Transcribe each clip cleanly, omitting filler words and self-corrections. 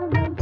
Thank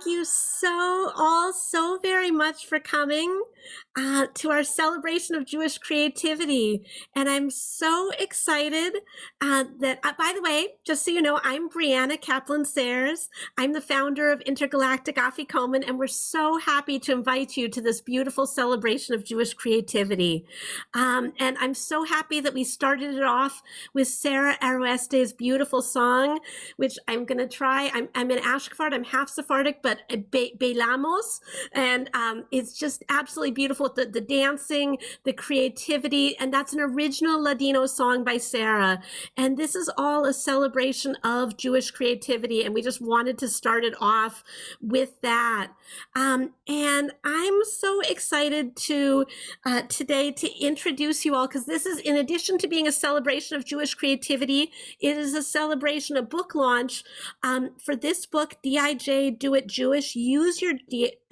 you all so very much for coming to our celebration of Jewish creativity. And I'm so excited that, by the way, just so you know, I'm Brianna Kaplan-Sayers. I'm the founder of Intergalactic Afikoman, and we're so happy to invite you to this beautiful celebration of Jewish creativity. And I'm so happy that we started it off with Sarah Aroeste's beautiful song, which I'm going to try. I'm in Ashkafard. I'm half Sephardic, but Beilamos. And it's just absolutely beautiful. The dancing, the creativity, and that's an original Ladino song by Sarah. And this is all a celebration of Jewish creativity. And we just wanted to start it off with that. And I'm so excited to today to introduce you all, because this is, in addition to being a celebration of Jewish creativity, it is a celebration, a book launch for this book, D.I.J. Do It Jewish, Use Your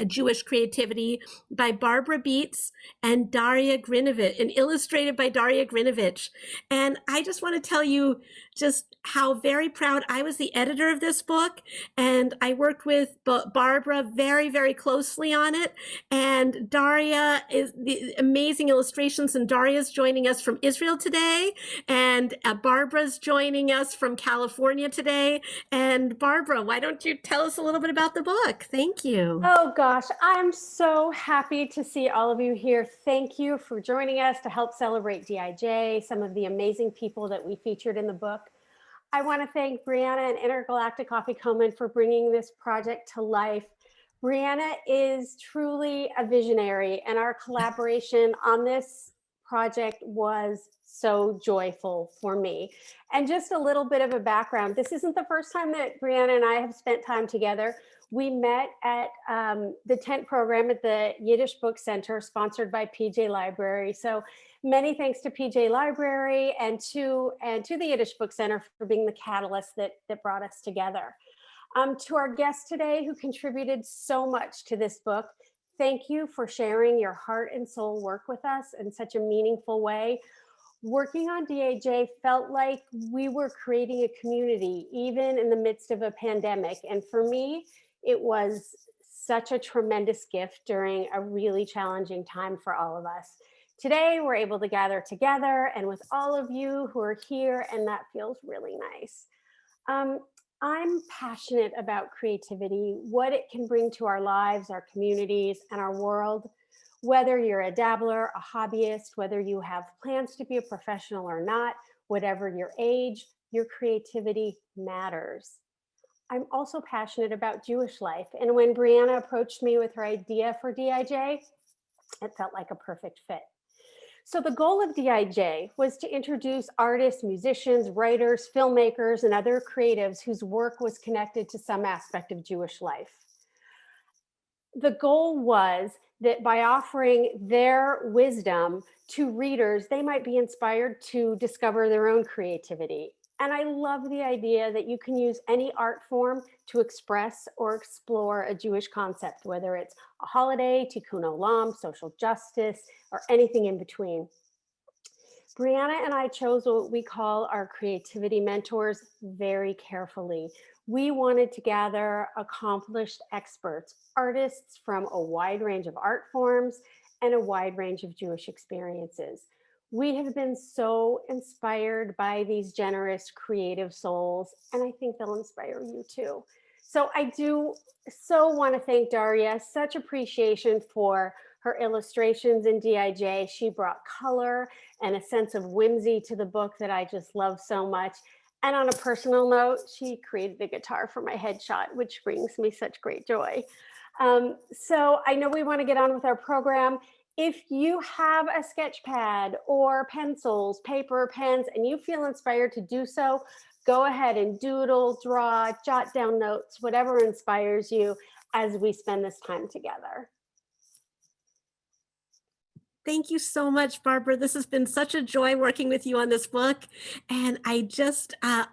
Jewish Creativity, by Barbara Bietz and Daria Grinevich, and illustrated by Daria Grinevich. And I just want to tell you just how very proud I was the editor of this book, and I worked with Barbara very, very closely on it. And Daria is the amazing illustrations, and Daria's joining us from Israel today, and Barbara's joining us from California today. And Barbara, why don't you tell us a little bit about the book? Thank you. Oh gosh, I'm so happy to see all of you here. Thank you for joining us to help celebrate DIJ, some of the amazing people that we featured in the book. I want to thank Brianna and Intergalactic Afikoman for bringing this project to life. Brianna is truly a visionary, and our collaboration on this project was so joyful for me. And just a little bit of a background. This isn't the first time that Brianna and I have spent time together. We met at the tent program at the Yiddish Book Center, sponsored by PJ Library. So many thanks to PJ Library and to the Yiddish Book Center for being the catalyst that brought us together. To our guests today who contributed so much to this book, Thank you for sharing your heart and soul work with us in such a meaningful way. Working on DAJ felt like we were creating a community, even in the midst of a pandemic. And for me, it was such a tremendous gift during a really challenging time for all of us. Today, we're able to gather together and with all of you who are here, and that feels really nice. Um, I'm passionate about creativity, what it can bring to our lives, our communities, and our world. Whether you're a dabbler, a hobbyist, whether you have plans to be a professional or not, whatever your age, your creativity matters. I'm also passionate about Jewish life. And when Brianna approached me with her idea for DIJ, it felt like a perfect fit. So the goal of DIJ was to introduce artists, musicians, writers, filmmakers, and other creatives whose work was connected to some aspect of Jewish life. The goal was that by offering their wisdom to readers, they might be inspired to discover their own creativity. And I love the idea that you can use any art form to express or explore a Jewish concept, whether it's a holiday, tikkun olam, social justice, or anything in between. Brianna and I chose what we call our creativity mentors very carefully. We wanted to gather accomplished experts, artists from a wide range of art forms and a wide range of Jewish experiences. We have been so inspired by these generous, creative souls, and I think they'll inspire you too. So I do so want to thank Daria, such appreciation for her illustrations in DIJ. She brought color and a sense of whimsy to the book that I just love so much. And on a personal note, she created the guitar for my headshot, which brings me such great joy. So I know we want to get on with our program. If you have a sketch pad or pencils, paper, pens, and you feel inspired to do so, go ahead and doodle, draw, jot down notes, whatever inspires you as we spend this time together. Thank you so much, Barbara. This has been such a joy working with you on this book. And I just I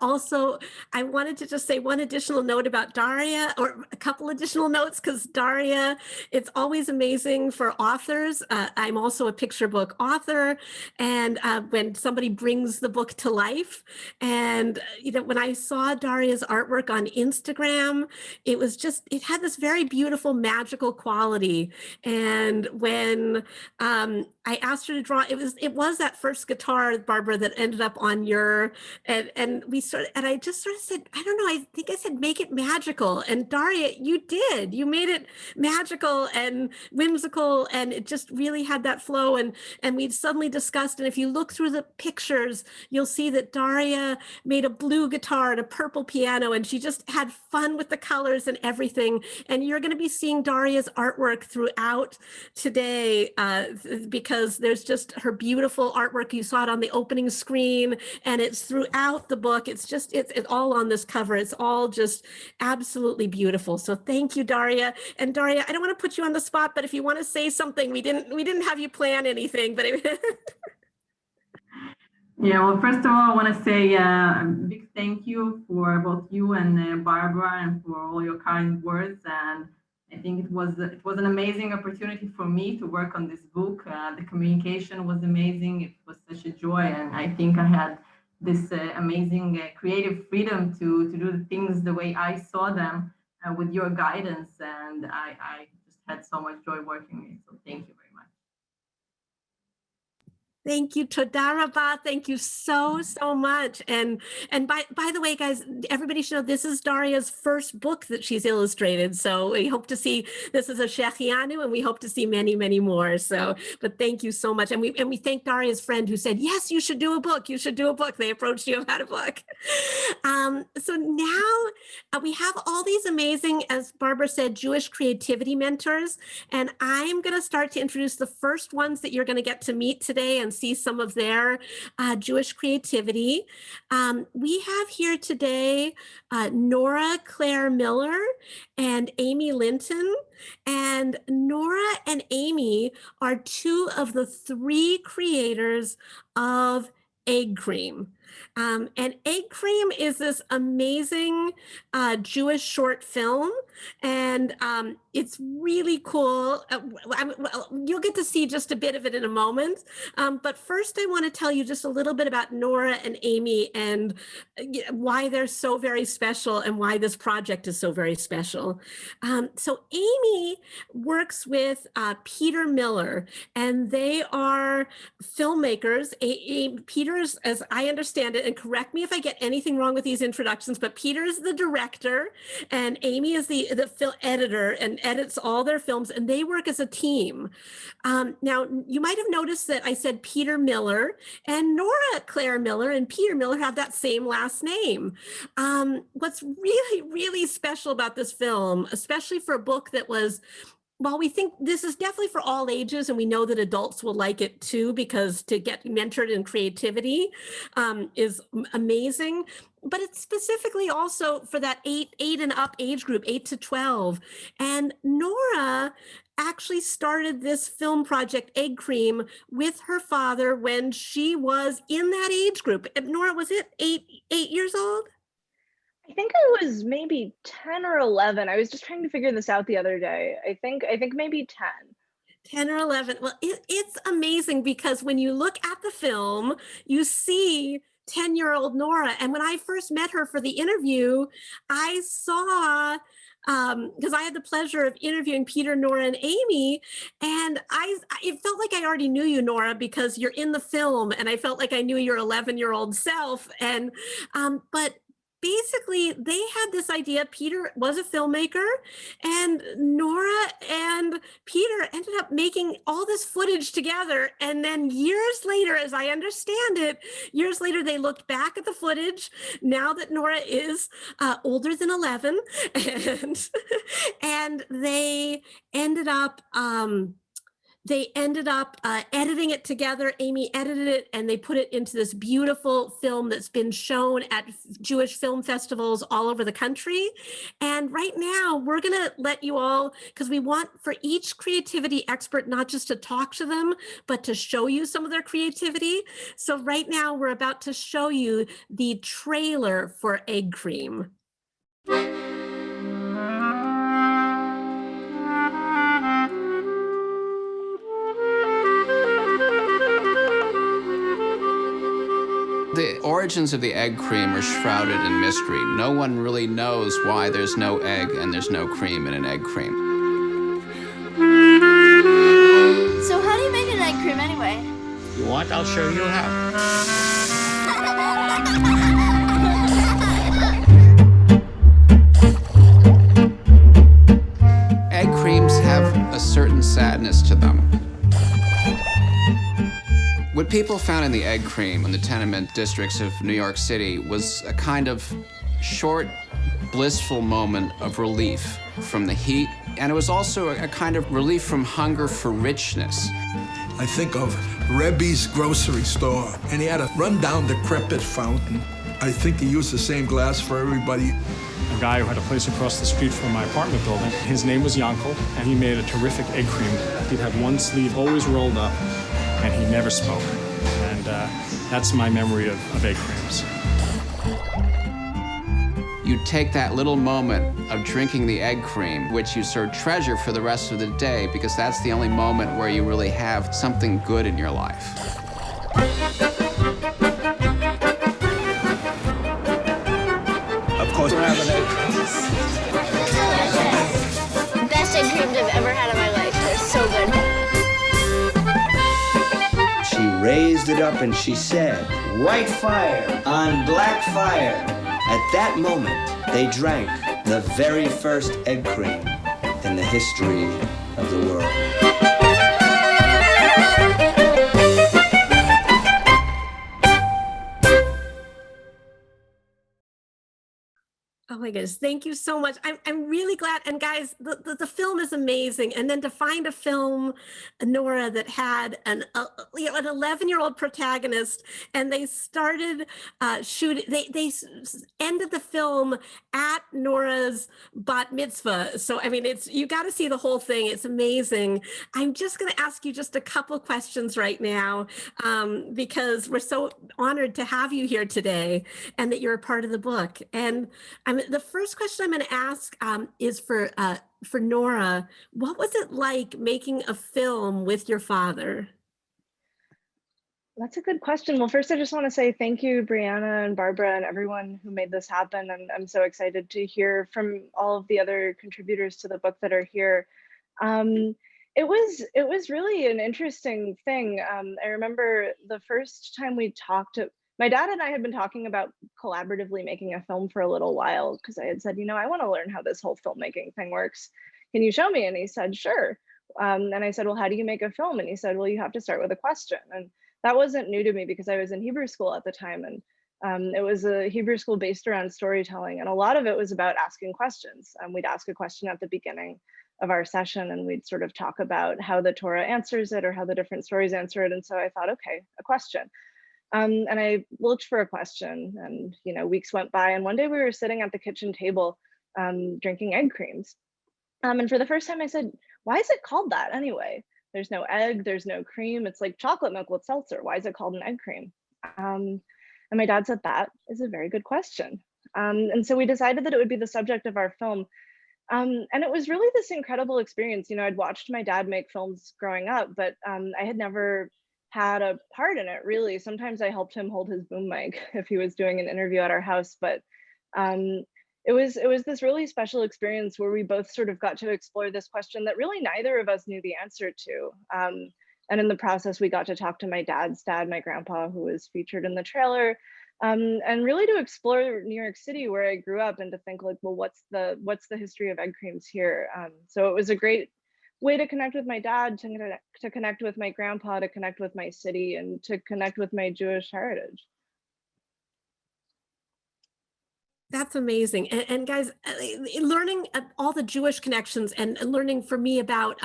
wanted to just say one additional note about Daria, or a couple additional notes, because Daria, it's always amazing for authors. I'm also a picture book author. And when somebody brings the book to life, and when I saw Daria's artwork on Instagram, it was just, it had this very beautiful, magical quality. And when I asked her to draw, it was that first guitar, Barbara, that ended up on your, and I just sort of said, I don't know, I think I said, make it magical. And Daria, you did. You made it magical and whimsical, and it just really had that flow. And we suddenly discussed, and if you look through the pictures, you'll see that Daria made a blue guitar and a purple piano, and she just had fun with the colors and everything. And you're going to be seeing Daria's artwork throughout today, because there's just her beautiful artwork. You saw it on the opening screen, and it's throughout the book. It's just, it's all on this cover. It's all just absolutely beautiful. So thank you, Daria. And Daria, I don't want to put you on the spot, but if you want to say something, we didn't have you plan anything, but Yeah, well, first of all, I want to say a big thank you for both you and Barbara, and for all your kind words. And I think it was an amazing opportunity for me to work on this book. The communication was amazing. It was such a joy, and I think I had this amazing creative freedom to do the things the way I saw them with your guidance. And I just had so much joy working with it. So thank you very much. Thank you, Toda Rabba. Thank you so much. And by the way, guys, everybody should know this is Daria's first book that she's illustrated. So we hope to see, this is a Shechianu, and we hope to see many more. So, but thank you so much. And we thank Daria's friend who said, yes, you should do a book. You should do a book. They approached you about a book. So now we have all these amazing, as Barbara said, Jewish creativity mentors. And I'm going to start to introduce the first ones that you're going to get to meet today and see some of their Jewish creativity. We have here today Nora Claire Miller and Amy Linton. And Nora and Amy are two of the three creators of egg cream. And Egg Cream is this amazing Jewish short film, and it's really cool. Well, you'll get to see just a bit of it in a moment. But first, I want to tell you just a little bit about Nora and Amy and why they're so very special and why this project is so very special. So Amy works with Peter Miller, and they are filmmakers. Peter's, as I understand it, and correct me if I get anything wrong with these introductions, but Peter is the director and Amy is the film editor and edits all their films, and they work as a team. Now, you might have noticed that I said Peter Miller, and Nora Claire Miller and Peter Miller have that same last name. What's really, really special about this film, especially for a book that was, well, we think this is definitely for all ages, and we know that adults will like it too, because to get mentored in creativity is amazing. But it's specifically also for that 8 and up age group, 8 to 12. And Nora actually started this film project, Egg Cream, with her father when she was in that age group. Nora, was it 8 years old? I think I was maybe 10 or 11. I was just trying to figure this out the other day. I think maybe 10. 10 or 11. Well, it's amazing because when you look at the film, you see 10-year-old Nora. And when I first met her for the interview, I saw, because I had the pleasure of interviewing Peter, Nora, and Amy, and it felt like I already knew you, Nora, because you're in the film, and I felt like I knew your 11-year-old self. And but basically, they had this idea. Peter was a filmmaker, and Nora and Peter ended up making all this footage together. And then years later, as I understand it, years later, they looked back at the footage now that Nora is older than 11, and they ended up editing it together. Amy edited it, and they put it into this beautiful film that's been shown at Jewish film festivals all over the country. And right now, we're going to let you all, because we want for each creativity expert not just to talk to them, but to show you some of their creativity. So right now, we're about to show you the trailer for Egg Cream. The origins of the egg cream are shrouded in mystery. No one really knows why there's no egg and there's no cream in an egg cream. So how do you make an egg cream anyway? You want? I'll show you how. Egg creams have a certain sadness to them. What people found in the egg cream in the tenement districts of New York City was a kind of short, blissful moment of relief from the heat, and it was also a kind of relief from hunger for richness. I think of Rebbe's grocery store, and he had a run-down, decrepit fountain. I think he used the same glass for everybody. A guy who had a place across the street from my apartment building, his name was Yankel, and he made a terrific egg cream. He'd have one sleeve always rolled up, and he never spoke. And that's my memory of egg creams. You take that little moment of drinking the egg cream, which you sort of treasure for the rest of the day, because that's the only moment where you really have something good in your life. Of course, we're having egg cream. Best egg creams I've ever had in my life. They're so good. She raised it up and she said, "White fire on black fire." At that moment, they drank the very first egg cream in the history of the world. Oh my goodness, thank you so much. I'm really glad. And guys, the film is amazing. And then to find a film, Nora, that had an 11-year-old protagonist, and they started shooting, they ended the film at Nora's bat mitzvah. So, I mean, you got to see the whole thing. It's amazing. I'm just going to ask you just a couple questions right now, because we're so honored to have you here today and that you're a part of the book. And the first question I'm going to ask is for Nora. What was it like making a film with your father? That's a good question. Well, first, I just want to say thank you, Brianna and Barbara and everyone who made this happen. And I'm so excited to hear from all of the other contributors to the book that are here. It was really an interesting thing. I remember the first time we talked, my dad and I had been talking about collaboratively making a film for a little while, because I had said, I want to learn how this whole filmmaking thing works. Can you show me? And he said, sure. And I said, well, how do you make a film? And he said, well, you have to start with a question. And that wasn't new to me because I was in Hebrew school at the time. And it was a Hebrew school based around storytelling. And a lot of it was about asking questions. We'd ask a question at the beginning of our session, and we'd sort of talk about how the Torah answers it or how the different stories answer it. And so I thought, okay, a question. And I looked for a question, and weeks went by, and one day we were sitting at the kitchen table drinking egg creams. And for the first time I said, why is it called that anyway? There's no egg, there's no cream. It's like chocolate milk with seltzer. Why is it called an egg cream? And my dad said, that is a very good question. And so we decided that it would be the subject of our film. And it was really this incredible experience. I'd watched my dad make films growing up, but I had never had a part in it, really. Sometimes I helped him hold his boom mic if he was doing an interview at our house, but it was this really special experience where we both sort of got to explore this question that really neither of us knew the answer to. And in the process, we got to talk to my dad's dad, my grandpa, who was featured in the trailer, and really to explore New York City, where I grew up, and to think like, well, what's the history of egg creams here? So it was a great way to connect with my dad, to connect with my grandpa, to connect with my city, and to connect with my Jewish heritage. That's amazing. And guys, learning all the Jewish connections and learning for me about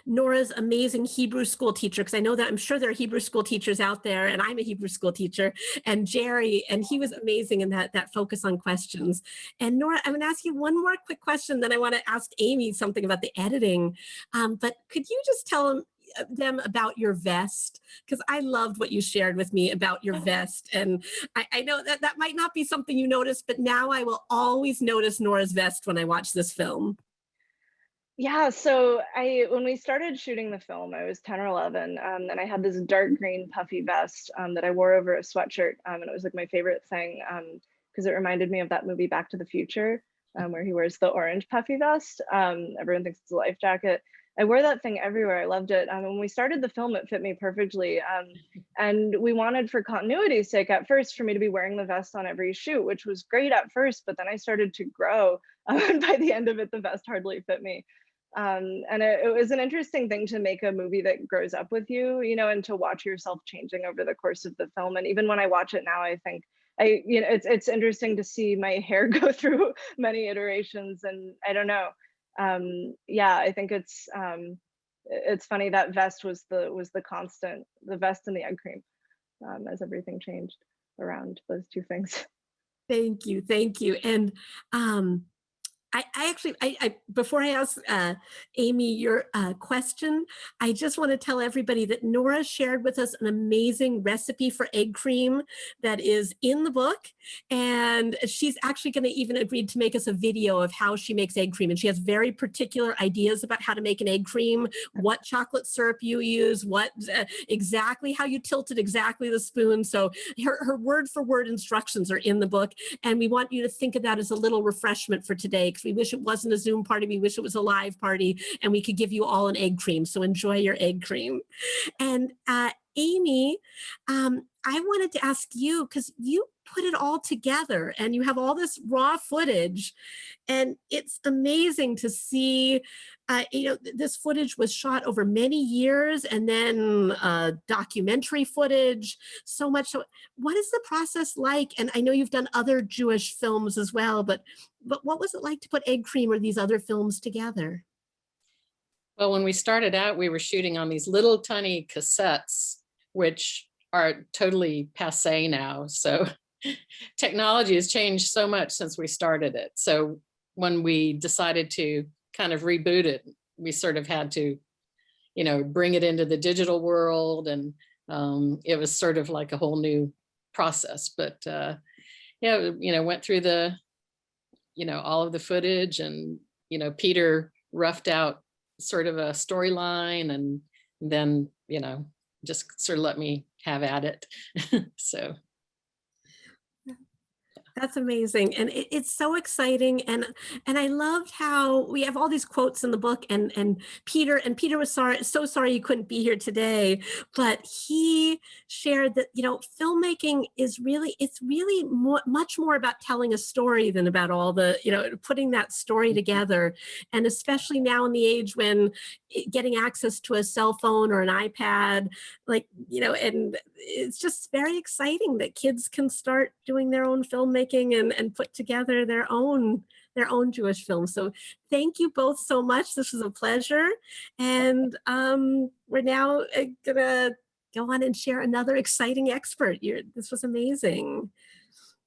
Nora's amazing Hebrew school teacher, because I know that I'm sure there are Hebrew school teachers out there, and I'm a Hebrew school teacher, and Jerry, and he was amazing in that focus on questions. And Nora, I'm going to ask you one more quick question, then I want to ask Amy something about the editing. But could you just tell them about your vest, because I loved what you shared with me about your vest, and I know that might not be something you noticed, but now I will always notice Nora's vest when I watch this film. Yeah, so when we started shooting the film, I was 10 or 11, and I had this dark green puffy vest that I wore over a sweatshirt, and it was like my favorite thing because it reminded me of that movie Back to the Future, where he wears the orange puffy vest. Everyone thinks it's a life jacket. I wore that thing everywhere. I loved it. When we started the film, it fit me perfectly. And we wanted, for continuity's sake, at first, for me to be wearing the vest on every shoot, which was great at first, but then I started to grow. And by the end of it, the vest hardly fit me. And it was an interesting thing to make a movie that grows up with you, and to watch yourself changing over the course of the film. And even when I watch it now, I think it's interesting to see my hair go through many iterations, and I don't know. Yeah, I think it's funny that vest was the constant, the vest and the egg cream, as everything changed around those two things. Thank you. And I actually, before I ask Amy your question, I just want to tell everybody that Nora shared with us an amazing recipe for egg cream that is in the book. And she's actually going to even agreed to make us a video of how she makes egg cream. And she has very particular ideas about how to make an egg cream, what chocolate syrup you use, what exactly how you tilt it, exactly the spoon. So her word for word instructions are in the book. And we want you to think of that as a little refreshment for today, because we wish it wasn't a Zoom party. We wish it was a live party, and we could give you all an egg cream. So enjoy your egg cream. And Amy, I wanted to ask you, because you put it all together, and you have all this raw footage, and it's amazing to see. This footage was shot over many years, and then documentary footage, so much. So what is the process like? And I know you've done other Jewish films as well, but what was it like to put Egg Cream or these other films together? Well, when we started out, we were shooting on these little tiny cassettes, which are totally passé now. So technology has changed so much since we started it. So when we decided to kind of reboot it, we sort of had to, bring it into the digital world. And it was sort of like a whole new process. But went through the, all of the footage, and, Peter roughed out sort of a storyline, and then, just sort of let me have at it. So. That's amazing. And it's so exciting. And I loved how we have all these quotes in the book, and Peter was so sorry you couldn't be here today, but he shared that, filmmaking is really much more about telling a story than about all the, putting that story together. And especially now in the age when getting access to a cell phone or an iPad, and it's just very exciting that kids can start doing their own filmmaking and put together their own Jewish films. So thank you both so much. This was a pleasure. And we're now gonna go on and share another exciting expert. This was amazing.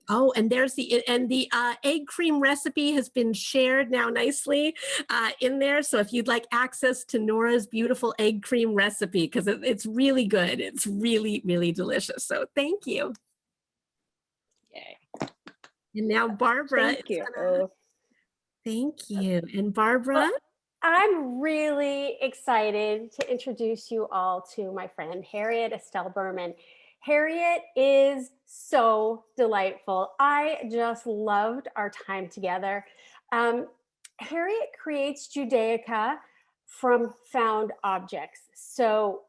Oh, and there's the egg cream recipe has been shared now nicely in there. So if you'd like access to Nora's beautiful egg cream recipe, because it's really good. It's really, really delicious. So thank you. Yay. And now Barbara. Thank you. Thank you. And Barbara? Well, I'm really excited to introduce you all to my friend, Harriete Estelle Berman. Harriete is so delightful. I just loved our time together. Harriete creates Judaica from found objects. So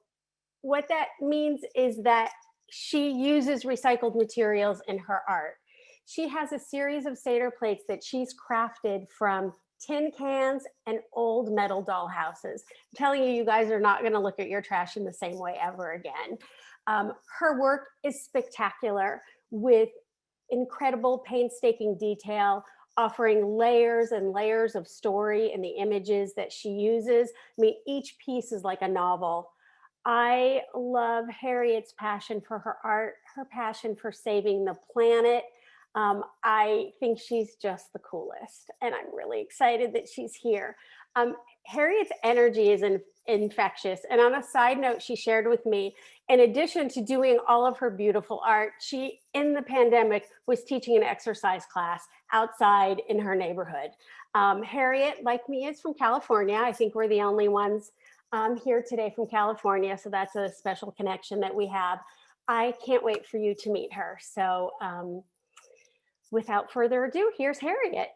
what that means is that she uses recycled materials in her art. She has a series of Seder plates that she's crafted from tin cans and old metal doll houses. I'm telling you, you guys are not going to look at your trash in the same way ever again. Her work is spectacular, with incredible painstaking detail, offering layers and layers of story in the images that she uses. I mean, each piece is like a novel. I love Harriet's passion for her art, her passion for saving the planet. I think she's just the coolest, and I'm really excited that she's here. Harriet's energy is infectious. And on a side note, she shared with me, in addition to doing all of her beautiful art, she, in the pandemic, was teaching an exercise class outside in her neighborhood. Harriete, like me, is from California. I think we're the only ones here today from California, so that's a special connection that we have. I can't wait for you to meet her. So without further ado, here's Harriete.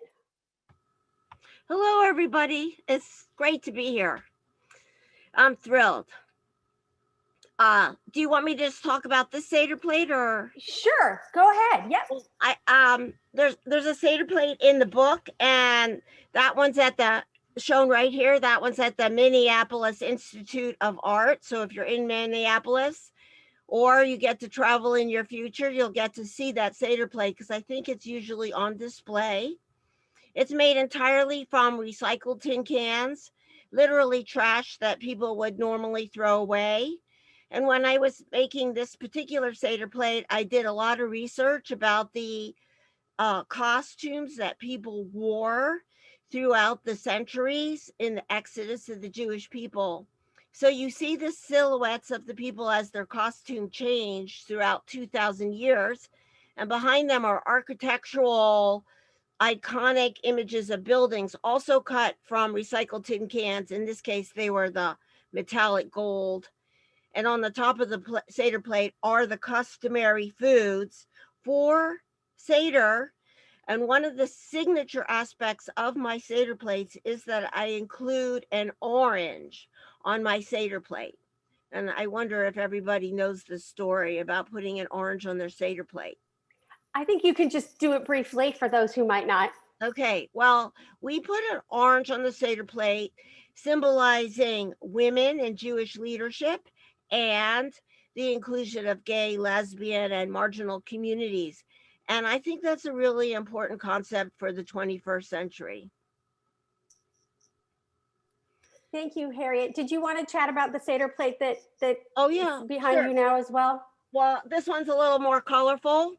Hello, everybody. It's great to be here. I'm thrilled. Do you want me to just talk about this Seder plate, or? Sure, go ahead. Yep. There's a Seder plate in the book, and that one's shown right here. That one's at the Minneapolis Institute of Art. So if you're in Minneapolis, or you get to travel in your future, you'll get to see that Seder plate, because I think it's usually on display. It's made entirely from recycled tin cans, literally trash that people would normally throw away. And when I was making this particular Seder plate, I did a lot of research about the costumes that people wore throughout the centuries in the exodus of the Jewish people. So you see the silhouettes of the people as their costume changed throughout 2,000 years. And behind them are architectural iconic images of buildings, also cut from recycled tin cans. In this case, they were the metallic gold. And on the top of the Seder plate are the customary foods for Seder. And one of the signature aspects of my Seder plates is that I include an orange on my Seder plate. And I wonder if everybody knows the story about putting an orange on their Seder plate. I think you can just do it briefly for those who might not. Okay, well, we put an orange on the Seder plate symbolizing women in Jewish leadership and the inclusion of gay, lesbian, and marginal communities. And I think that's a really important concept for the 21st century. Thank you, Harriet. Did you want to chat about the Seder plate that Oh yeah, is behind sure. you now as well? Well, this one's a little more colorful.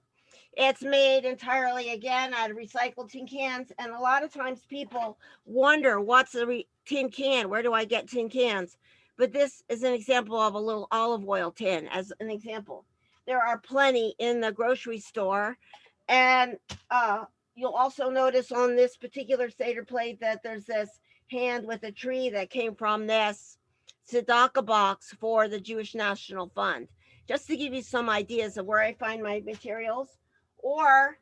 It's made entirely, again, out of recycled tin cans. And a lot of times people wonder, what's a tin can? Where do I get tin cans? But this is an example of a little olive oil tin, as an example. There are plenty in the grocery store. And you'll also notice on this particular Seder plate that there's this hand with a tree that came from this tzedakah box for the Jewish National Fund. Just to give you some ideas of where I find my materials. Or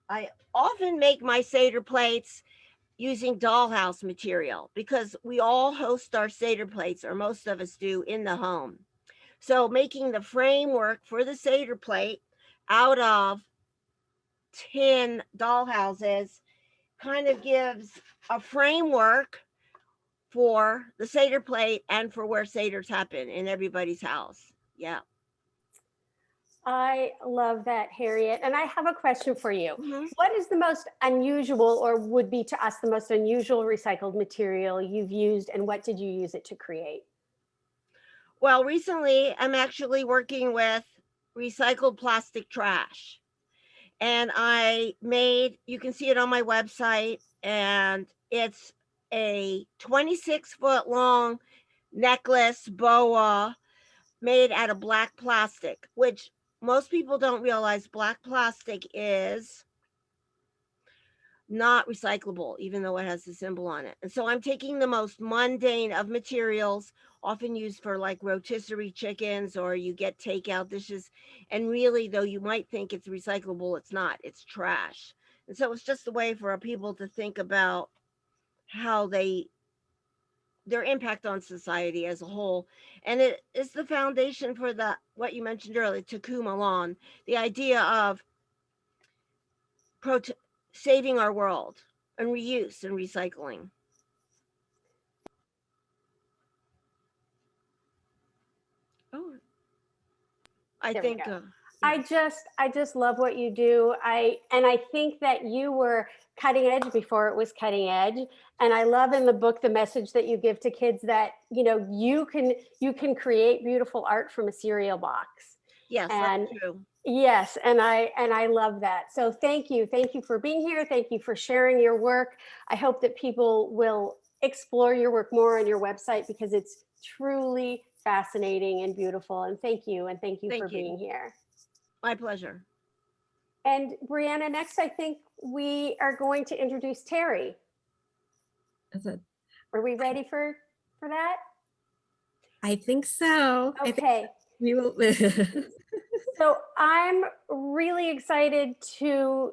I often make my Seder plates using dollhouse material because we all host our Seder plates, or most of us do, in the home. So making the framework for the Seder plate out of tin dollhouses kind of gives a framework for the Seder plate and for where Seders happen in everybody's house. Yeah. I love that, Harriet. And I have a question for you. What is the most unusual, or would be to us the most unusual recycled material you've used, and what did you use it to create? Well, recently I'm actually working with recycled plastic trash. And I made, you can see it on my website, and it's a 26-foot long necklace boa made out of black plastic, which most people don't realize black plastic is not recyclable, even though it has a symbol on it. And so I'm taking the most mundane of materials, often used for like rotisserie chickens, or you get takeout dishes. And really, though you might think it's recyclable, it's not, it's trash. And so it's just a way for people to think about how their impact on society as a whole. And it is the foundation for what you mentioned earlier, Tikkun Olam, the idea of saving our world and reuse and recycling. Oh, I think I just love what you do. I think that you were cutting edge before it was cutting edge. And I love in the book the message that you give to kids that, you know, you can create beautiful art from a cereal box. Yes, and that's true. Yes, and I love that. So thank you for being here. Thank you for sharing your work. I hope that people will explore your work more on your website, because it's truly fascinating and beautiful. And thank you for being here. My pleasure. And Brianna, next I think we are going to introduce Terri. Are we ready for that? I think so. Okay. We will. So I'm really excited to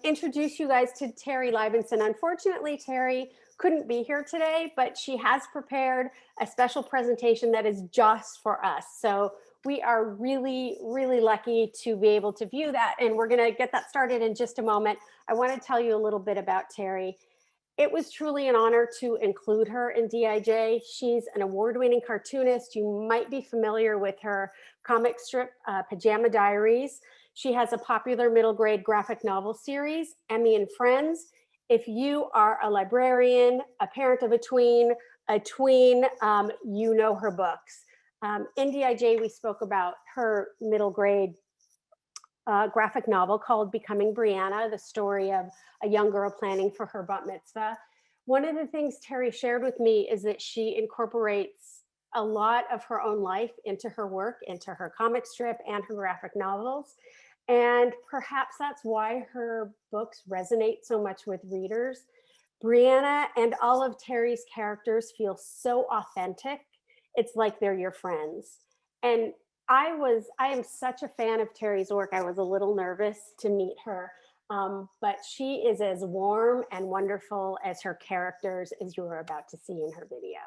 introduce you guys to Terri Libenson. Unfortunately, Terri couldn't be here today, but she has prepared a special presentation that is just for us. So we are really, really lucky to be able to view that. And we're going to get that started in just a moment. I want to tell you a little bit about Terri. It was truly an honor to include her in DIJ. She's an award-winning cartoonist. You might be familiar with her comic strip, Pajama Diaries. She has a popular middle grade graphic novel series, Emmy and Friends. If you are a librarian, a parent of a tween, you know her books. In DIJ, we spoke about her middle grade graphic novel called Becoming Brianna, the story of a young girl planning for her bat mitzvah. One of the things Terri shared with me is that she incorporates a lot of her own life into her work, into her comic strip and her graphic novels. And perhaps that's why her books resonate so much with readers. Brianna and all of Terri's characters feel so authentic. It's like they're your friends. And I am such a fan of Terri's work. I was a little nervous to meet her, but she is as warm and wonderful as her characters as you are about to see in her video.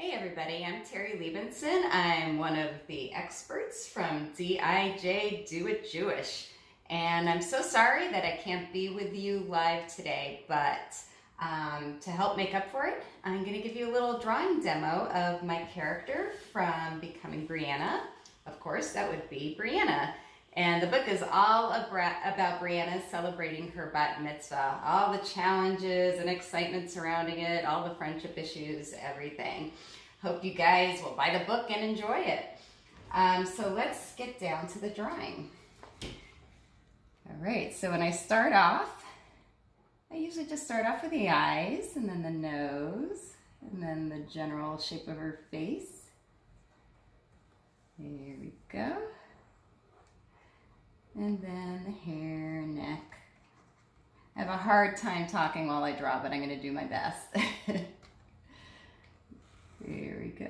Hey everybody, I'm Terri Libenson. I'm one of the experts from DIJ Do It Jewish. And I'm so sorry that I can't be with you live today, but to help make up for it, I'm going to give you a little drawing demo of my character from Becoming Brianna. Of course, that would be Brianna. And the book is all about Brianna celebrating her bat mitzvah, all the challenges and excitement surrounding it, all the friendship issues, everything. Hope you guys will buy the book and enjoy it. So let's get down to the drawing. All right, so when I start off, I usually just start off with the eyes and then the nose and then the general shape of her face. There we go. And then the hair, neck. I have a hard time talking while I draw, but I'm going to do my best. There we go.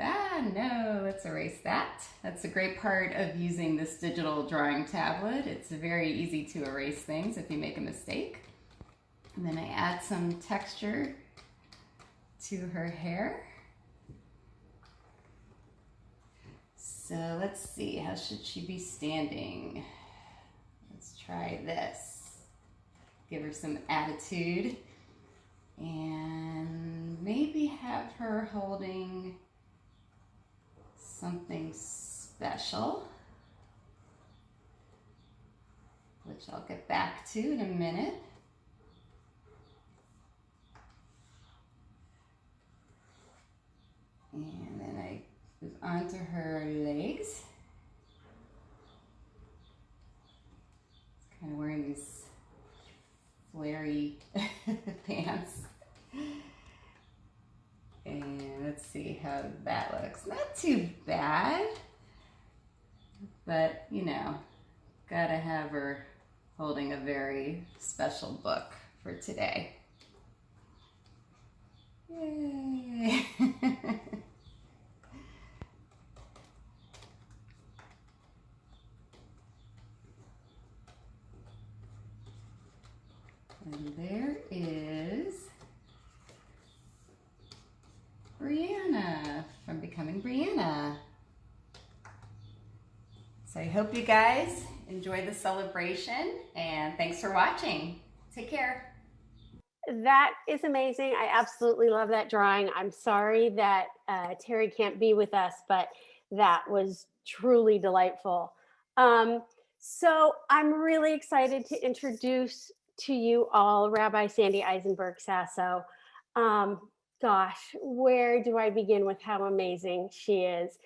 No, let's erase that. That's a great part of using this digital drawing tablet. It's very easy to erase things if you make a mistake. And then I add some texture to her hair. So let's see, how should she be standing? Let's try this. Give her some attitude. And maybe have her holding something special, which I'll get back to in a minute. And then I move on to her legs. Kind of wearing these flary pants. And let's see how that looks. Not too bad, but you know, gotta have her holding a very special book for today. Yay! And there is Brianna from Becoming Brianna. So I hope you guys enjoy the celebration and thanks for watching. Take care. That is amazing. I absolutely love that drawing. I'm sorry that Terri can't be with us, but that was truly delightful. So I'm really excited to introduce to you all Rabbi Sandy Eisenberg Sasso. Gosh, where do I begin with how amazing she is?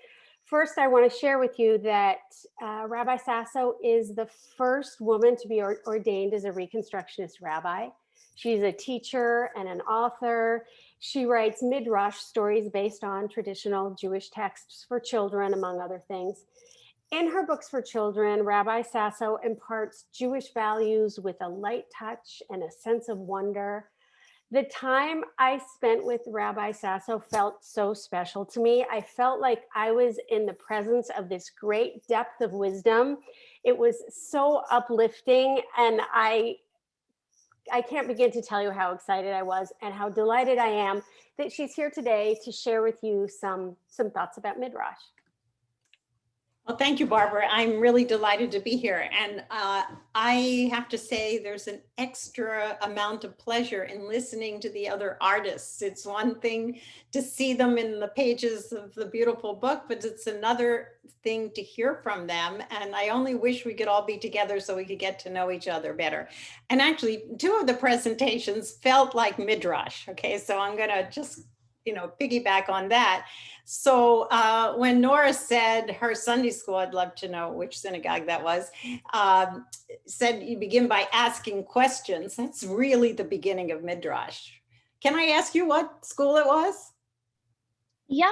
First, I want to share with you that Rabbi Sasso is the first woman to be ordained as a Reconstructionist rabbi. She's a teacher and an author. She writes midrash stories based on traditional Jewish texts for children, among other things. In her books for children, Rabbi Sasso imparts Jewish values with a light touch and a sense of wonder. The time I spent with Rabbi Sasso felt so special to me. I felt like I was in the presence of this great depth of wisdom. It was so uplifting, and I can't begin to tell you how excited I was and how delighted I am that she's here today to share with you some thoughts about Midrash. Well, thank you, Barbara. I'm really delighted to be here. And I have to say there's an extra amount of pleasure in listening to the other artists. It's one thing to see them in the pages of the beautiful book, but it's another thing to hear from them. And I only wish we could all be together so we could get to know each other better. And actually, two of the presentations felt like Midrash. Okay, so I'm gonna just piggyback on that. So when Nora said her Sunday school, I'd love to know which synagogue that was, said you begin by asking questions. That's really the beginning of Midrash. Can I ask you what school it was? Yeah,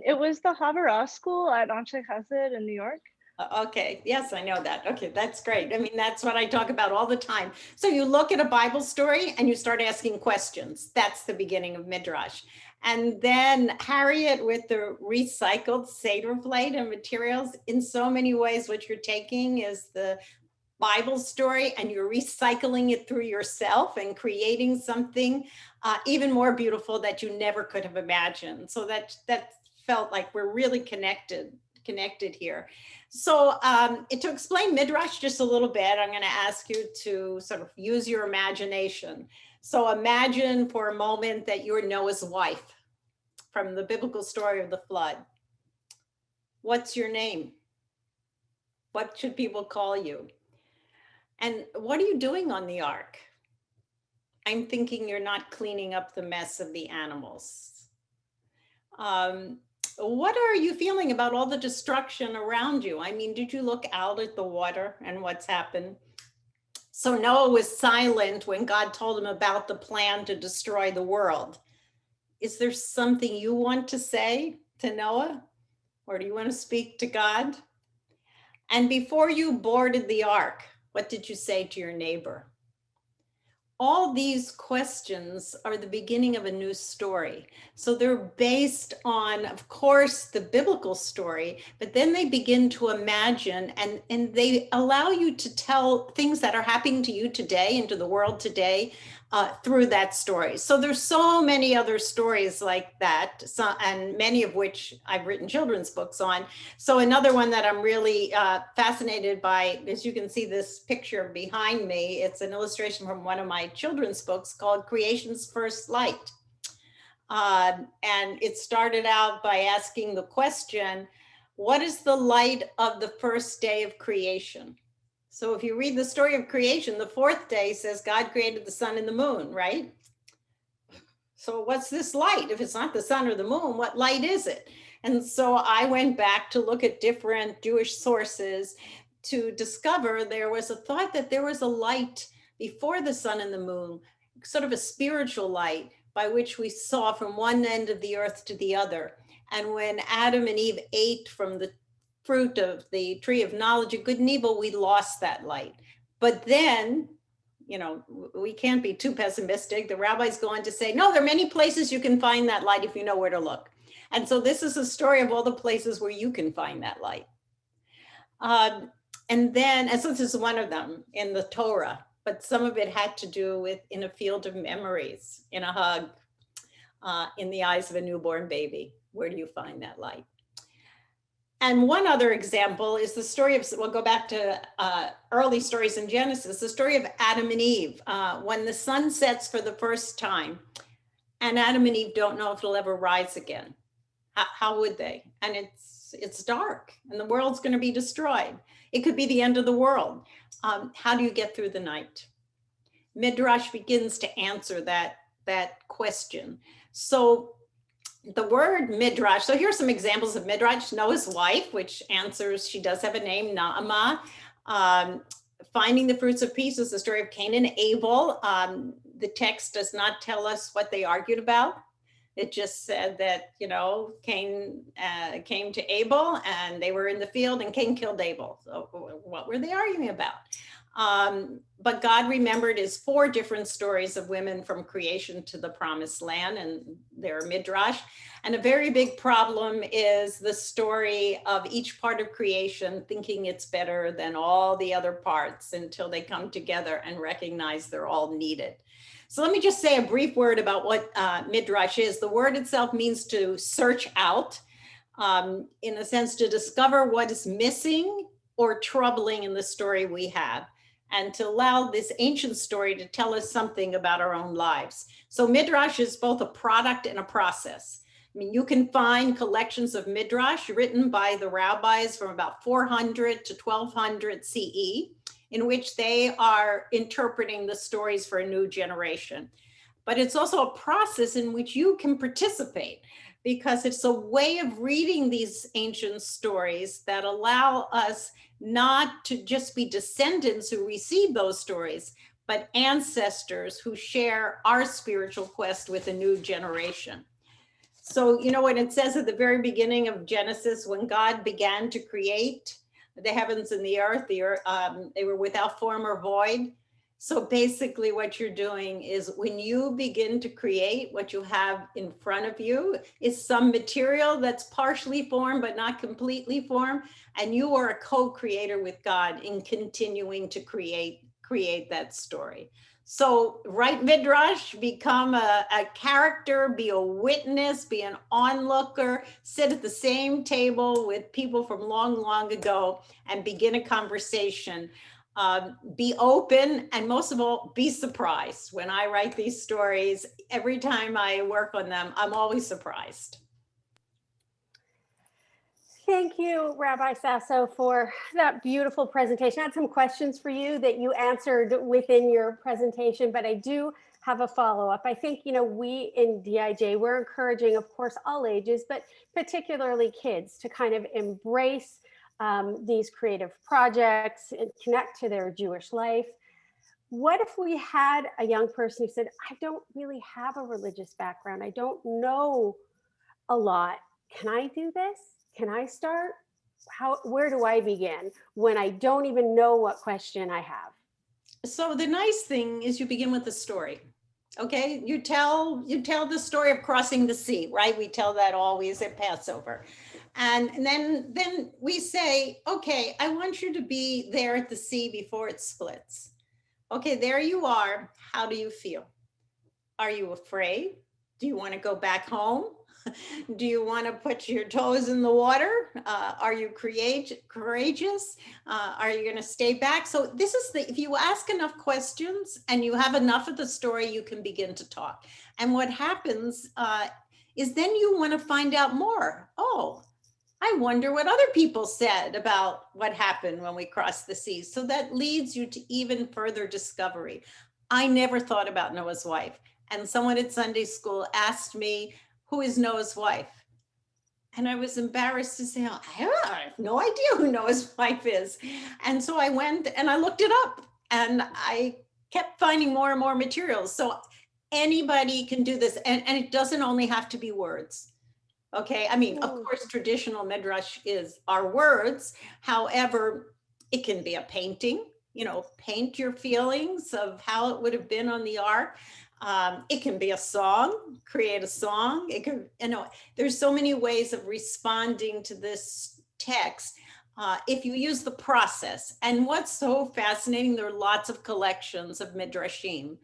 it was the Hava school at Anshe Chesed in New York. Okay, yes, I know that. Okay, that's great. I mean, that's what I talk about all the time. So you look at a Bible story and you start asking questions. That's the beginning of Midrash. And then Harriete with the recycled Seder plate and materials, in so many ways, what you're taking is the Bible story and you're recycling it through yourself and creating something even more beautiful that you never could have imagined. So that felt like we're really connected here. So to explain Midrash just a little bit, I'm going to ask you to sort of use your imagination. So imagine for a moment that you're Noah's wife from the biblical story of the flood. What's your name? What should people call you? And what are you doing on the ark? I'm thinking you're not cleaning up the mess of the animals. What are you feeling about all the destruction around you? I mean, did you look out at the water and what's happened? So Noah was silent when God told him about the plan to destroy the world. Is there something you want to say to Noah? Or do you want to speak to God? And before you boarded the ark, what did you say to your neighbor? All these questions are the beginning of a new story. So they're based on, of course, the biblical story, but then they begin to imagine and they allow you to tell things that are happening to you today and to the world today through that story. So there's so many other stories like that, and many of which I've written children's books on. So another one that I'm really fascinated by, as you can see this picture behind me, it's an illustration from one of my children's books called Creation's First Light. And it started out by asking the question, what is the light of the first day of creation? So if you read the story of creation, the fourth day says God created the sun and the moon, right? So what's this light? If it's not the sun or the moon, what light is it? And so I went back to look at different Jewish sources to discover there was a thought that there was a light before the sun and the moon, sort of a spiritual light by which we saw from one end of the earth to the other. And when Adam and Eve ate from the fruit of the tree of knowledge of good and evil, we lost that light. But then, you know, we can't be too pessimistic. The rabbis go on to say, no, there are many places you can find that light if you know where to look. And so this is a story of all the places where you can find that light. And so this is one of them in the Torah, but some of it had to do with in a field of memories, in a hug, in the eyes of a newborn baby. Where do you find that light? And one other example is the story of, we'll go back to early stories in Genesis, the story of Adam and Eve. When the sun sets for the first time, and Adam and Eve don't know if it'll ever rise again. How would they? And it's dark, and the world's going to be destroyed. It could be the end of the world. How do you get through the night? Midrash begins to answer that question. So the word midrash, so here's some examples of midrash. Noah's wife, which answers, she does have a name, Naamah. Finding the fruits of peace is the story of Cain and Abel. The text does not tell us what they argued about. It just said that, you know, Cain came to Abel and they were in the field and Cain killed Abel. So what were they arguing about? But God remembered his 4 different stories of women from creation to the promised land, and they're midrash. And a very big problem is the story of each part of creation thinking it's better than all the other parts until they come together and recognize they're all needed. So let me just say a brief word about what midrash is. The word itself means to search out, in a sense, to discover what is missing or troubling in the story we have, and to allow this ancient story to tell us something about our own lives. So midrash is both a product and a process. I mean, you can find collections of midrash written by the rabbis from about 400 to 1200 CE, in which they are interpreting the stories for a new generation. But it's also a process in which you can participate, because it's a way of reading these ancient stories that allow us not to just be descendants who receive those stories, but ancestors who share our spiritual quest with a new generation. So, you know, when it says at the very beginning of Genesis, when God began to create the heavens and the earth, they were without form or void. So basically what you're doing is when you begin to create, what you have in front of you is some material that's partially formed, but not completely formed. And you are a co-creator with God in continuing to create that story. So write midrash, become a character, be a witness, be an onlooker, sit at the same table with people from long, long ago and begin a conversation. Be open, and most of all, be surprised. When I write these stories, every time I work on them, I'm always surprised. Thank you, Rabbi Sasso, for that beautiful presentation. I had some questions for you that you answered within your presentation, but I do have a follow-up. I think, we in DIJ, we're encouraging, of course, all ages, but particularly kids to kind of embrace these creative projects and connect to their Jewish life. What if we had a young person who said, I don't really have a religious background. I don't know a lot. Can I do this? Can I start? Where do I begin when I don't even know what question I have? So the nice thing is you begin with the story. Okay, you tell the story of crossing the sea, right? We tell that always at Passover. And then we say, okay, I want you to be there at the sea before it splits. Okay, there you are. How do you feel? Are you afraid? Do you want to go back home? Do you want to put your toes in the water? Are you courageous? Are you going to stay back? So this is if you ask enough questions and you have enough of the story, you can begin to talk. And what happens is then you want to find out more. Oh, I wonder what other people said about what happened when we crossed the sea. So that leads you to even further discovery. I never thought about Noah's wife. And someone at Sunday school asked me, who is Noah's wife? And I was embarrassed to say, I have no idea who Noah's wife is. And so I went and I looked it up and I kept finding more and more materials. So anybody can do this. And it doesn't only have to be words. Okay, I mean, of course, traditional midrash are words. However, it can be a painting, paint your feelings of how it would have been on the ark. It can be a song, create a song. It can, there's so many ways of responding to this text if you use the process. And what's so fascinating, there are lots of collections of midrashim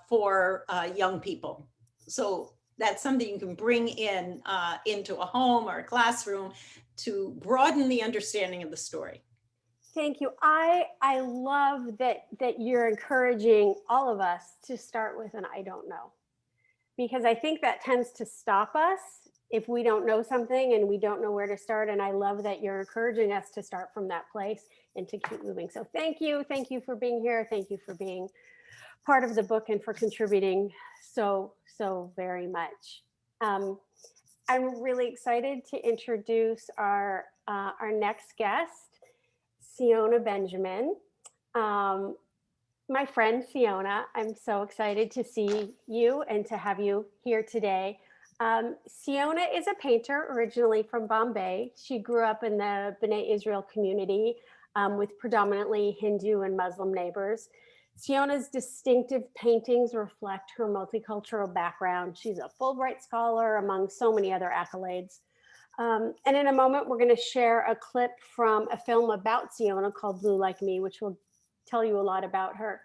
for young people. So that's something you can bring into a home or a classroom to broaden the understanding of the story. Thank you. I love that you're encouraging all of us to start with an I don't know, because I think that tends to stop us if we don't know something and we don't know where to start. And I love that you're encouraging us to start from that place and to keep moving. So thank you. Thank you for being here. Thank you for being part of the book and for contributing so very much. I'm really excited to introduce our next guest, Siona Benjamin. My friend Siona, I'm so excited to see you and to have you here today. Siona is a painter originally from Bombay. She grew up in the B'nai Israel community with predominantly Hindu and Muslim neighbors. Siona's distinctive paintings reflect her multicultural background. She's a Fulbright scholar among so many other accolades. And in a moment, we're going to share a clip from a film about Siona called Blue Like Me, which will tell you a lot about her.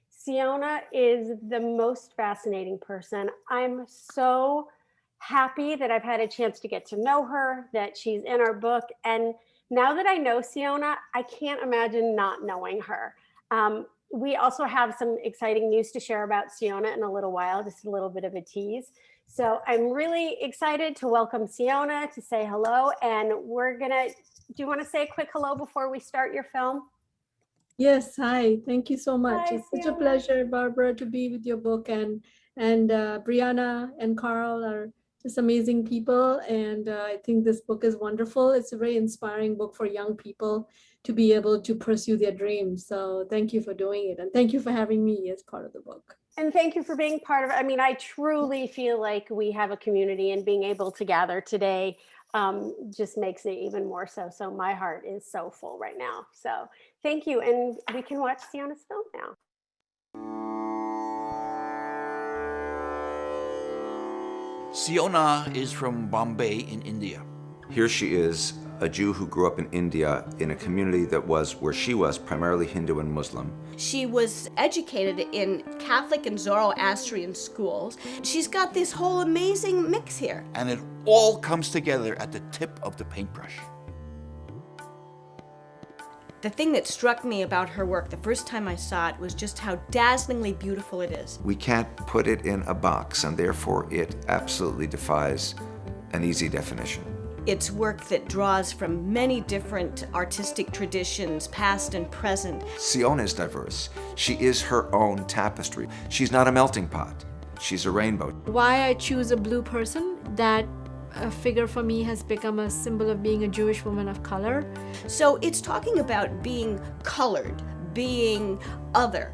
Siona is the most fascinating person. I'm so happy that I've had a chance to get to know her, that she's in our book. And now that I know Siona, I can't imagine not knowing her. We also have some exciting news to share about Siona in a little while, just a little bit of a tease. So I'm really excited to welcome Siona to say hello. And do you want to say a quick hello before we start your film? Yes, hi. Thank you so much. Hi, it's such Siona. a pleasure, Barbara, to be with your book, and Brianna and Carl are just amazing people. And I think this book is wonderful. It's a very inspiring book for young people to be able to pursue their dreams. So thank you for doing it. And thank you for having me as part of the book. And thank you for being part of it. I mean, I truly feel like we have a community, and being able to gather today just makes it even more so. So my heart is so full right now. So thank you. And we can watch Siona's film now. Siona is from Bombay in India. Here she is, a Jew who grew up in India in a community that was, where she was, primarily Hindu and Muslim. She was educated in Catholic and Zoroastrian schools. She's got this whole amazing mix here. And it all comes together at the tip of the paintbrush. The thing that struck me about her work the first time I saw it was just how dazzlingly beautiful it is. We can't put it in a box, and therefore it absolutely defies an easy definition. It's work that draws from many different artistic traditions, past and present. Siona is diverse. She is her own tapestry. She's not a melting pot. She's a rainbow. Why I choose a blue person, that figure for me has become a symbol of being a Jewish woman of color. So it's talking about being colored, being other.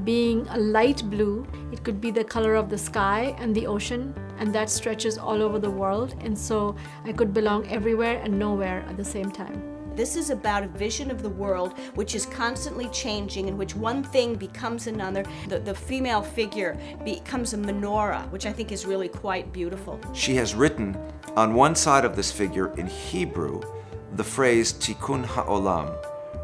Being a light blue, it could be the color of the sky and the ocean, and that stretches all over the world. And so I could belong everywhere and nowhere at the same time. This is about a vision of the world which is constantly changing, in which one thing becomes another. The female figure becomes a menorah, which I think is really quite beautiful. She has written on one side of this figure in Hebrew the phrase tikkun ha'olam,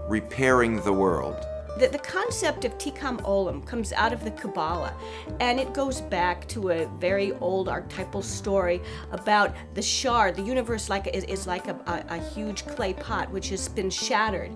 repairing the world. The concept of Tikkun Olam comes out of the Kabbalah, and it goes back to a very old archetypal story about the shard. The universe is like a huge clay pot which has been shattered.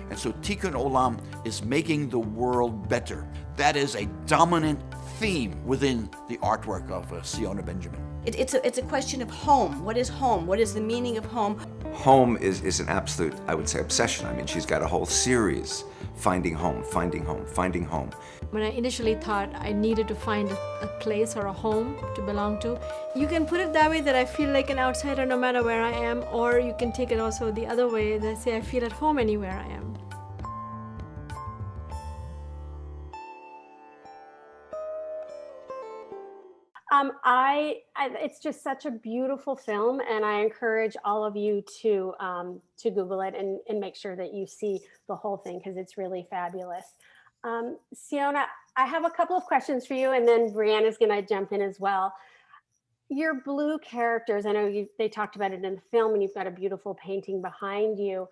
And so Tikkun Olam is making the world better. That is a dominant theme within the artwork of Siona Benjamin. It's a question of home. What is home? What is the meaning of home? Home is an absolute, I would say, obsession. I mean, she's got a whole series, finding home, finding home, finding home. When I initially thought I needed to find a place or a home to belong to, you can put it that way, that I feel like an outsider no matter where I am, or you can take it also the other way, that I say I feel at home anywhere I am. It's just such a beautiful film, and I encourage all of you to Google it and make sure that you see the whole thing, because it's really fabulous. Siona, I have a couple of questions for you, and then Brianna's going to jump in as well. Your blue characters, I know they talked about it in the film, and you've got a beautiful painting behind you.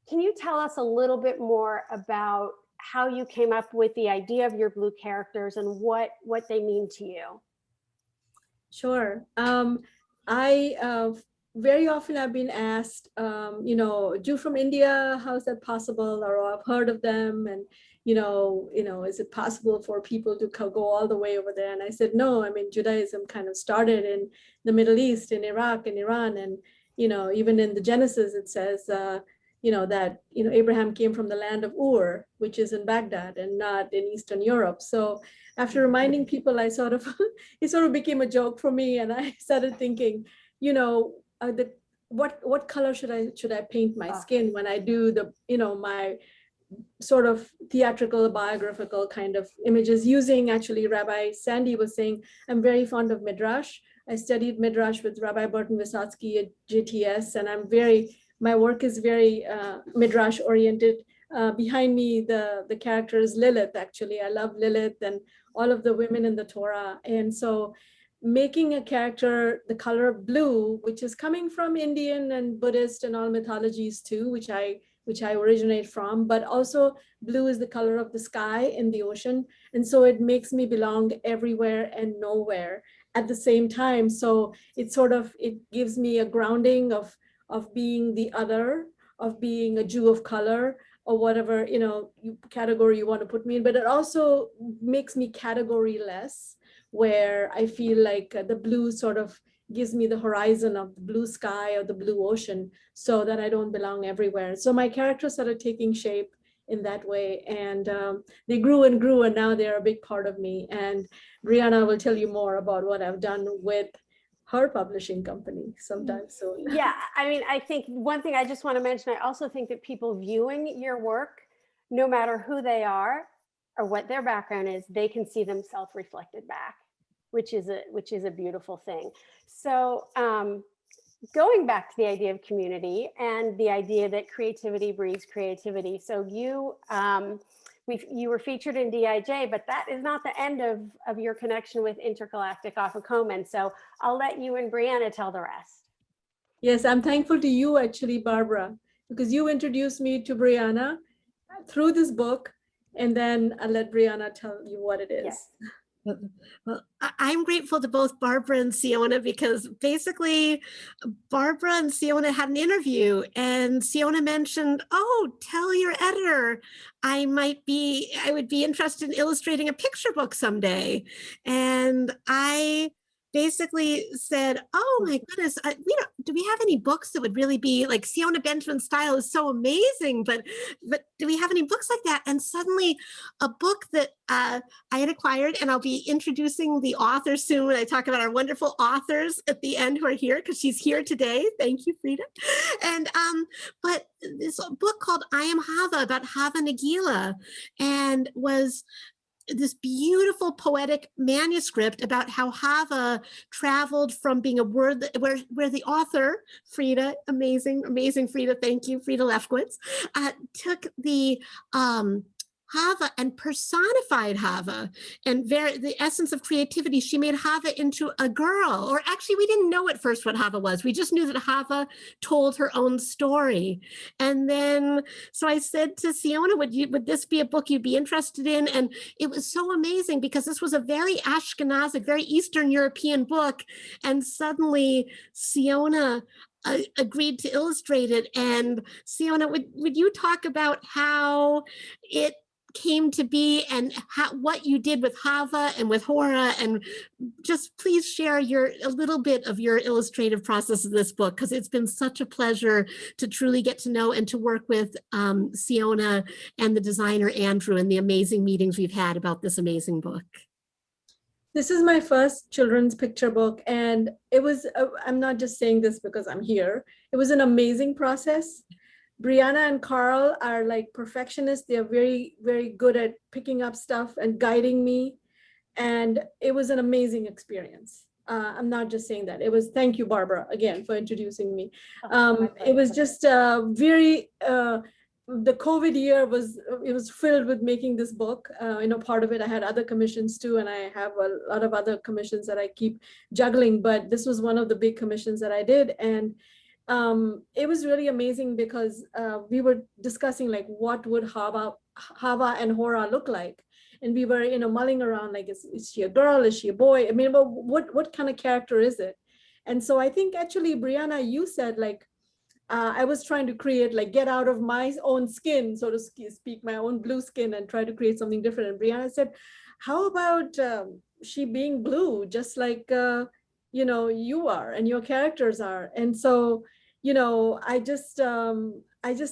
Can you tell us a little bit more about how you came up with the idea of your blue characters and what they mean to you? Sure. I very often I've been asked, Jew from India, how is that possible? Or I've heard of them, and is it possible for people to go all the way over there? And I said, no. I mean, Judaism kind of started in the Middle East, in Iraq and Iran, and even in the Genesis it says, that Abraham came from the land of Ur, which is in Baghdad and not in Eastern Europe. So after reminding people, it sort of became a joke for me, and I started thinking, what color should I paint my skin when I do my sort of theatrical, biographical kind of images, using actually Rabbi Sandy was saying, I'm very fond of Midrash. I studied Midrash with Rabbi Burton Wysotsky at JTS, and my work is very Midrash oriented. Behind me, the character is Lilith, actually. I love Lilith and all of the women in the Torah. And so making a character the color of blue, which is coming from Indian and Buddhist and all mythologies too, which I originate from, but also blue is the color of the sky and the ocean. And so it makes me belong everywhere and nowhere at the same time. So it gives me a grounding of being the other, of being a Jew of color, or whatever category you want to put me in. But it also makes me category-less, where I feel like the blue sort of gives me the horizon of the blue sky or the blue ocean, so that I don't belong everywhere. So my characters started taking shape in that way, and they grew and grew, and now they're a big part of me. And Brianna will tell you more about what I've done with her publishing company sometime soon. Yeah, I mean, I think one thing I just want to mention, I also think that people viewing your work, no matter who they are or what their background is, they can see themselves reflected back, which is a beautiful thing. So going back to the idea of community and the idea that creativity breeds creativity. So you you were featured in DIJ, but that is not the end of your connection with Intergalactic Afikoman. So I'll let you and Brianna tell the rest. Yes, I'm thankful to you actually, Barbara, because you introduced me to Brianna through this book, and then I'll let Brianna tell you what it is. Yes. Well, I'm grateful to both Barbara and Siona because basically Barbara and Siona had an interview and Siona mentioned, oh, tell your editor I would be interested in illustrating a picture book someday. And I basically said, oh my goodness, do we have any books that would really be like Siona Benjamin's style is so amazing, but do we have any books like that? And suddenly a book that I had acquired, and I'll be introducing the author soon when I talk about our wonderful authors at the end who are here, because she's here today. Thank you, Freda. And but this book called I Am Hava about Hava Nagila, and was this beautiful poetic manuscript about how Hava traveled from being a word where the author, Freda, amazing Freda, thank you, Freda Lewkowicz, took the Hava and personified Hava, and the essence of creativity. She made Hava into a girl, or actually we didn't know at first what Hava was. We just knew that Hava told her own story. And then, so I said to Siona, would this be a book you'd be interested in? And it was so amazing because this was a very Ashkenazic, very Eastern European book. And suddenly Siona agreed to illustrate it. And Siona, would you talk about how it came to be and what you did with Hava and with Hora, and just please share a little bit of your illustrative process of this book, because it's been such a pleasure to truly get to know and to work with Siona and the designer Andrew and the amazing meetings we've had about this amazing book. This is my first children's picture book, and it was, I'm not just saying this because I'm here, it was an amazing process. Brianna and Carl are like perfectionists. They're very, very good at picking up stuff and guiding me. And it was an amazing experience. I'm not just saying that. It was, thank you, Barbara, again, for introducing me. It was just very, the COVID year was filled with making this book. Part of it, I had other commissions too, and I have a lot of other commissions that I keep juggling, but this was one of the big commissions that I did. And it was really amazing because we were discussing like what would Hava and Hora look like, and we were mulling around like, is she a girl, is she a boy? I mean, what kind of character is it? And so I think actually, Brianna, you said like I was trying to create like get out of my own skin, so to speak, my own blue skin, and try to create something different. And Brianna said, how about she being blue, just like you are and your characters are? And so I just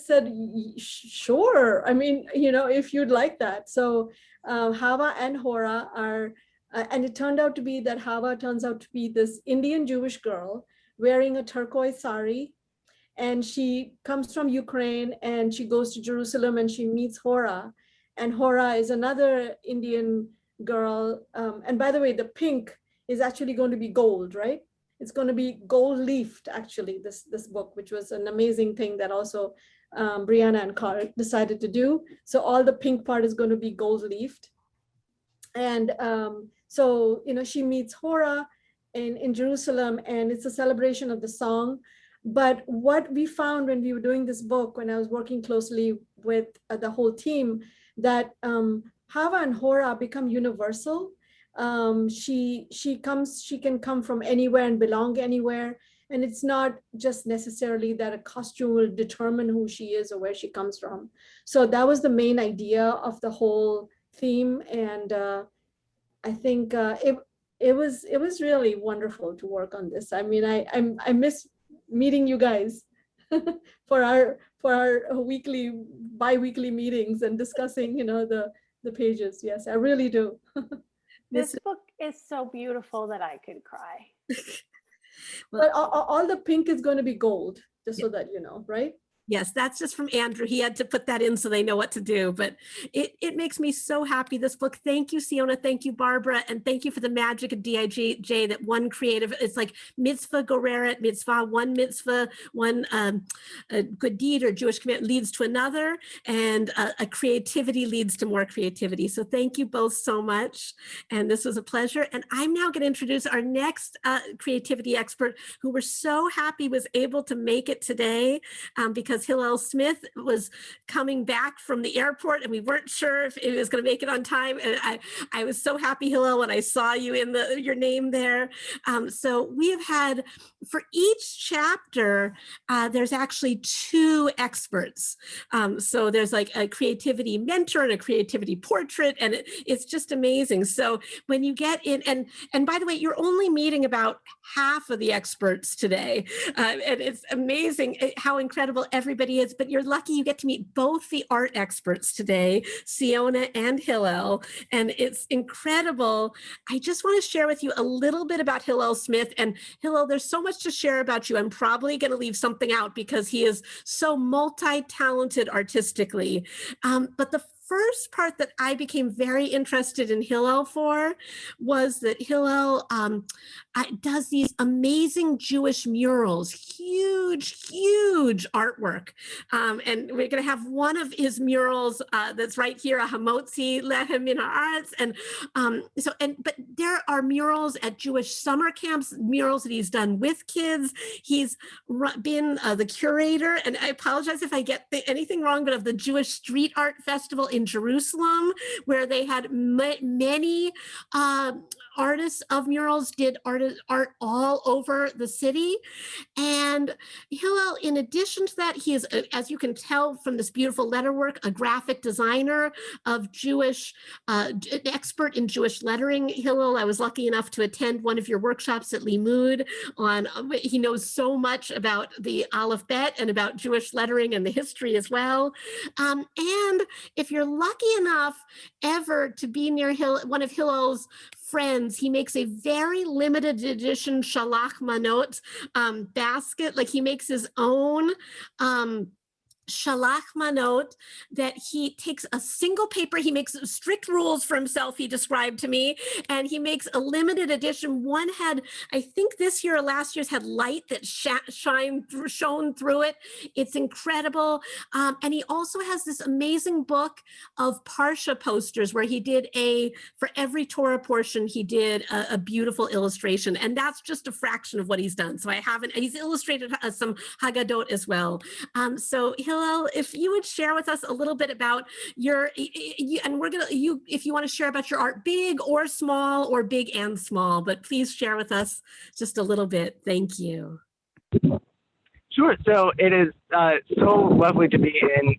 said, sure. I mean, if you'd like that. So Hava and Hora are, and it turned out to be that Hava turns out to be this Indian Jewish girl wearing a turquoise sari. And she comes from Ukraine and she goes to Jerusalem and she meets Hora. And Hora is another Indian girl. And by the way, the pink is actually going to be gold, right? It's going to be gold leafed, actually, this book, which was an amazing thing that also Brianna and Carl decided to do. So all the pink part is going to be gold leafed. And so, she meets Hora in Jerusalem, and it's a celebration of the song. But what we found when we were doing this book, when I was working closely with the whole team, that Hava and Hora become universal. She can come from anywhere and belong anywhere. And it's not just necessarily that a costume will determine who she is or where she comes from. So that was the main idea of the whole theme. And I think it was really wonderful to work on this. I mean, I miss meeting you guys for our bi-weekly meetings and discussing, the pages. Yes, I really do. This book is so beautiful that I could cry. But all the pink is going to be gold, just so that you know, right? Yes, that's just from Andrew. He had to put that in so they know what to do. But it makes me so happy, this book. Thank you, Siona. Thank you, Barbara. And thank you for the magic of DIJ, that one creative, it's like mitzvah goreret mitzvah, one mitzvah, one a good deed or Jewish command leads to another, and a creativity leads to more creativity. So thank you both so much. And this was a pleasure. And I'm now going to introduce our next creativity expert, who we're so happy was able to make it today, because Hillel Smith was coming back from the airport and we weren't sure if it was going to make it on time. And I was so happy, Hillel, when I saw you in your name there. So we have had, for each chapter, there's actually 2 experts. So there's like a creativity mentor and a creativity portrait, and it's just amazing. So when you get in, and by the way, you're only meeting about half of the experts today. And it's amazing how incredible everybody is, but you're lucky you get to meet both the art experts today, Siona and Hillel, and it's incredible. I just want to share with you a little bit about Hillel Smith. And Hillel, there's so much to share about you. I'm probably going to leave something out because he is so multi-talented artistically. But the first part that I became very interested in Hillel for was that Hillel does these amazing Jewish murals, huge artwork. And we're going to have one of his murals that's right here, a Hamotzi Lehem min haaretz. And but there are murals at Jewish summer camps, murals that he's done with kids. He's been the curator, and I apologize if I get anything wrong, but of the Jewish Street Art Festival in Jerusalem, where they had many artists of murals did art all over the city. And Hillel, in addition to that, he is, as you can tell from this beautiful letterwork, a graphic designer of Jewish, an expert in Jewish lettering. Hillel, I was lucky enough to attend one of your workshops at Limud on, he knows so much about the Aleph Bet and about Jewish lettering and the history as well. And if you're lucky enough ever to be near one of Hillel's friends, he makes a very limited edition Shalach Manot basket. Like, he makes his own Shalach Manot that he takes a single paper. He makes strict rules for himself, he described to me, and he makes a limited edition. One had, I think this year or last year's had light that shone through it. It's incredible. And he also has this amazing book of Parsha posters where he did for every Torah portion, he did a beautiful illustration. And that's just a fraction of what he's done. So he's illustrated some Haggadot as well. So Hillel, if you would share with us a little bit about if you want to share about your art, big or small, or big and small, but please share with us just a little bit. Thank you. Sure. So it is so lovely to be in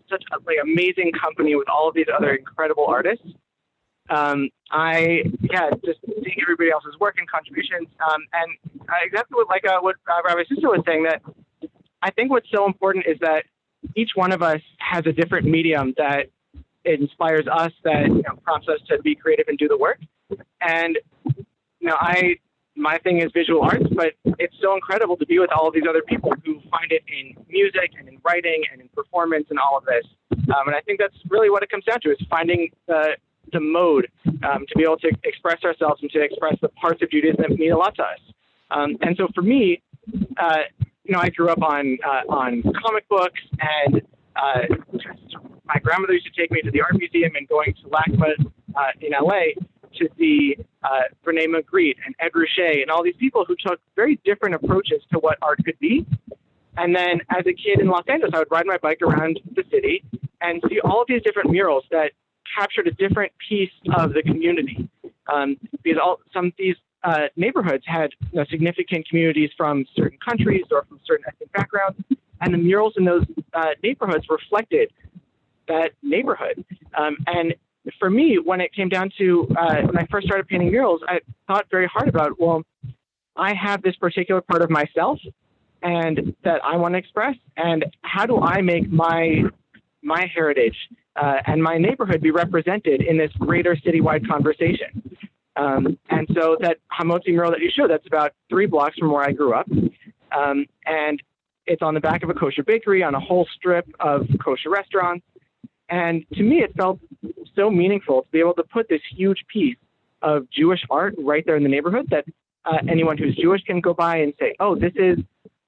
such amazing company with all of these other incredible artists. Just seeing everybody else's work and contributions, and exactly what Rabbi Sasso was saying, that I think what's so important is that each one of us has a different medium that inspires us, that prompts us to be creative and do the work. And my thing is visual arts, but it's so incredible to be with all of these other people who find it in music and in writing and in performance and all of this. And I think that's really what it comes down to, is finding the mode to be able to express ourselves and to express the parts of Judaism that mean a lot to us. And so for me, I grew up on comic books, and my grandmother used to take me to the art museum, and going to LACMA in LA to see René Magritte and Ed Ruscha and all these people who took very different approaches to what art could be. And then as a kid in Los Angeles, I would ride my bike around the city and see all of these different murals that captured a different piece of the community. Because some of these neighborhoods had significant communities from certain countries or from certain ethnic backgrounds, and the murals in those neighborhoods reflected that neighborhood. And for me, when it came down to when I first started painting murals, I thought very hard about, well, I have this particular part of myself and that I want to express, and how do I make my heritage and my neighborhood be represented in this greater citywide conversation? And so that Hamotzi mural that you showed, that's about 3 blocks from where I grew up. And it's on the back of a kosher bakery on a whole strip of kosher restaurants. And to me, it felt so meaningful to be able to put this huge piece of Jewish art right there in the neighborhood that anyone who's Jewish can go by and say, oh,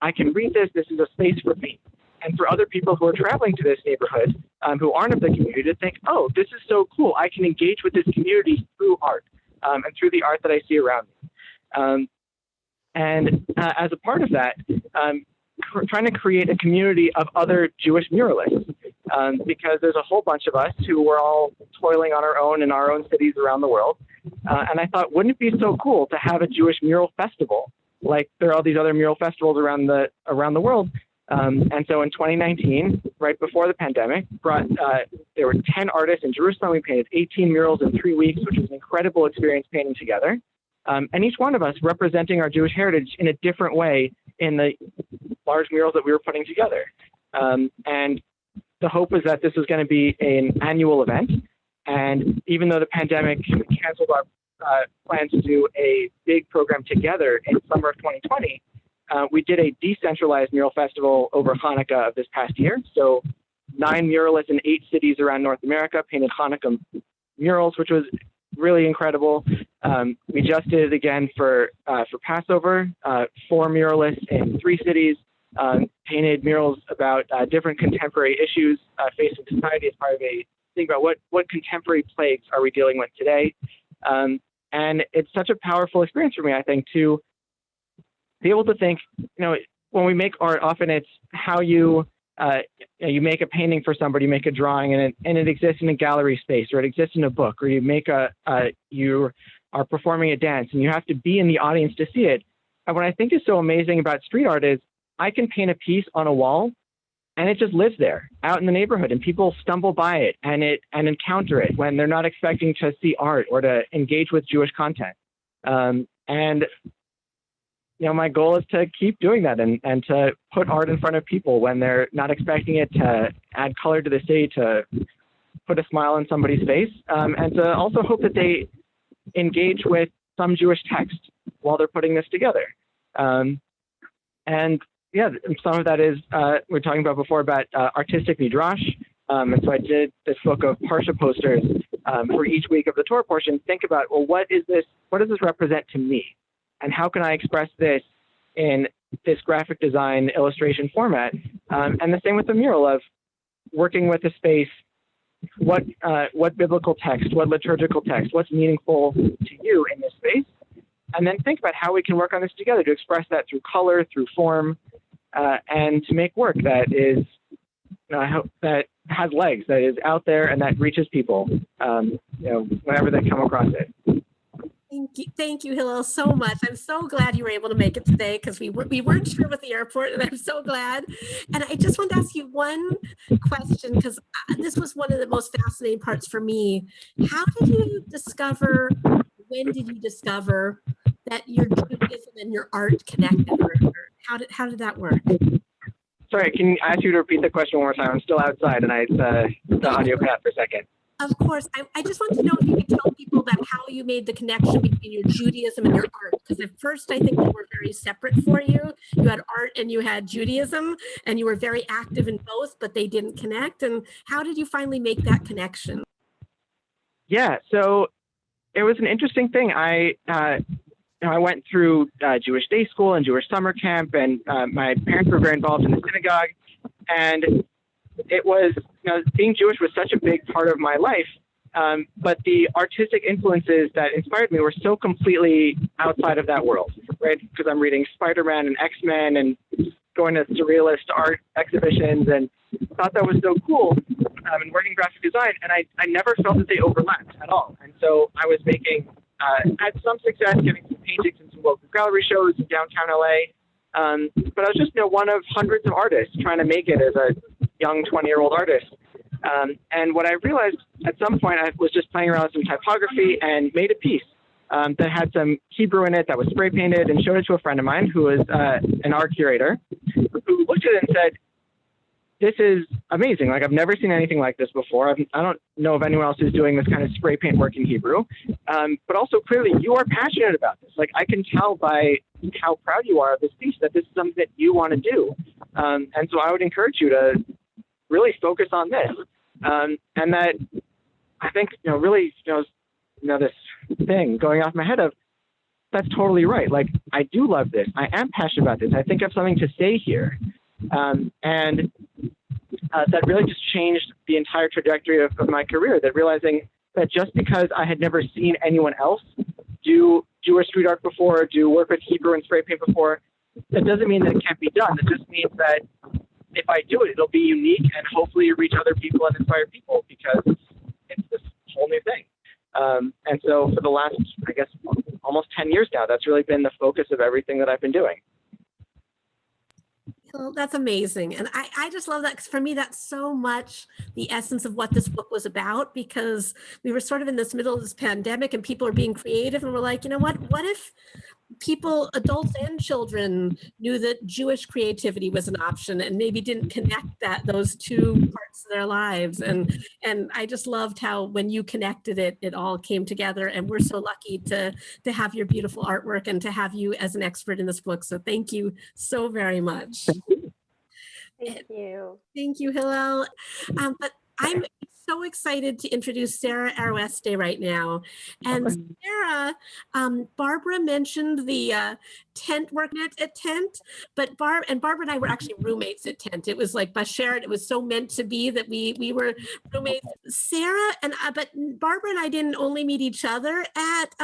I can read this. This is a space for me. And for other people who are traveling to this neighborhood who aren't of the community to think, oh, this is so cool. I can engage with this community through art and through the art that I see around me. As a part of that, trying to create a community of other Jewish muralists because there's a whole bunch of us who were all toiling on our own in our own cities around the world. And I thought, wouldn't it be so cool to have a Jewish mural festival? Like there are all these other mural festivals around the world. And so in 2019, right before the pandemic, there were 10 artists in Jerusalem. We painted 18 murals in 3 weeks, which was an incredible experience painting together. And each one of us representing our Jewish heritage in a different way in the large murals that we were putting together. And the hope was that this was going to be an annual event. And even though the pandemic canceled our plans to do a big program together in summer of 2020, we did a decentralized mural festival over Hanukkah of this past year. So 9 muralists in 8 cities around North America painted Hanukkah murals, which was really incredible. We just did it again for Passover. 4 muralists in 3 cities painted murals about different contemporary issues facing society as part of a think about what contemporary plagues are we dealing with today. And it's such a powerful experience for me, I think, to be able to think, when we make art, often it's how you make a painting for somebody, you make a drawing, and it exists in a gallery space, or it exists in a book, or you make you are performing a dance, and you have to be in the audience to see it. And what I think is so amazing about street art is I can paint a piece on a wall, and it just lives there out in the neighborhood, and people stumble by it and encounter it when they're not expecting to see art or to engage with Jewish content. My goal is to keep doing that and to put art in front of people when they're not expecting it, to add color to the city, to put a smile on somebody's face, and to also hope that they engage with some Jewish text while they're putting this together. Some of that is, we were talking about before about artistic midrash. And so I did this book of Parsha posters for each week of the Torah portion. Think about, well, what does this represent to me? And how can I express this in this graphic design illustration format? And the same with the mural of working with a space, what biblical text, what liturgical text, what's meaningful to you in this space? And then think about how we can work on this together to express that through color, through form, and to make work that is, that has legs, that is out there and that reaches people, whenever they come across it. Thank you, Hillel, so much. I'm so glad you were able to make it today because we weren't sure with the airport, and I'm so glad. And I just want to ask you one question because this was one of the most fascinating parts for me. How did you discover? When did you discover that your Judaism and your art connected? Or how did that work? Sorry, can I ask you to repeat the question one more time? I'm still outside, and the audio cut out for a second. Of course. I just want to know if you could tell people about how you made the connection between your Judaism and your art. Because at first, I think they were very separate for you. You had art and you had Judaism, and you were very active in both, but they didn't connect. And how did you finally make that connection? Yeah, so it was an interesting thing. I went through Jewish day school and Jewish summer camp, and my parents were very involved in the synagogue. And it was, being Jewish was such a big part of my life. But the artistic influences that inspired me were so completely outside of that world, right? Because I'm reading Spider-Man and X-Men and going to surrealist art exhibitions and thought that was so cool and working graphic design. And I never felt that they overlapped at all. And so I was had some success getting some paintings in some local gallery shows in downtown LA. But I was just one of hundreds of artists trying to make it as a young 20-year-old artist. And what I realized at some point, I was just playing around with some typography and made a piece that had some Hebrew in it that was spray painted, and showed it to a friend of mine who was an art curator, who looked at it and said, "This is amazing. Like, I've never seen anything like this before. I don't know of anyone else who's doing this kind of spray paint work in Hebrew. But also, clearly, you are passionate about this. Like, I can tell by how proud you are of this piece that this is something that you want to do. And so I would encourage you to really focus on this. And that I think, really, this thing going off my head of, that's totally right. Like, I do love this. I am passionate about this. I think I have something to say here. And that really just changed the entire trajectory of my career, that realizing that just because I had never seen anyone else do Jewish street art before, do work with Hebrew and spray paint before, that doesn't mean that it can't be done. It just means that if I do it, it'll be unique and hopefully reach other people and inspire people, because it's this whole new thing. And so for the last, I guess, almost 10 years now, that's really been the focus of everything that I've been doing. Well, that's amazing. And I just love that, because for me, that's so much the essence of what this book was about, because we were sort of in this middle of this pandemic and people are being creative, and we're like, what if people, adults and children, knew that Jewish creativity was an option and maybe didn't connect those two parts of their lives. And I just loved how when you connected it, it all came together. And we're so lucky to have your beautiful artwork and to have you as an expert in this book. So thank you so very much. Thank you. Thank you, Hillel. But I'm so excited to introduce Sarah Aroeste right now. And Sarah, Barbara mentioned the tent work at Tent, but Barbara and I were actually roommates at Tent. It was like shared. It was so meant to be that we were roommates. Sarah and but Barbara and I didn't only meet each other at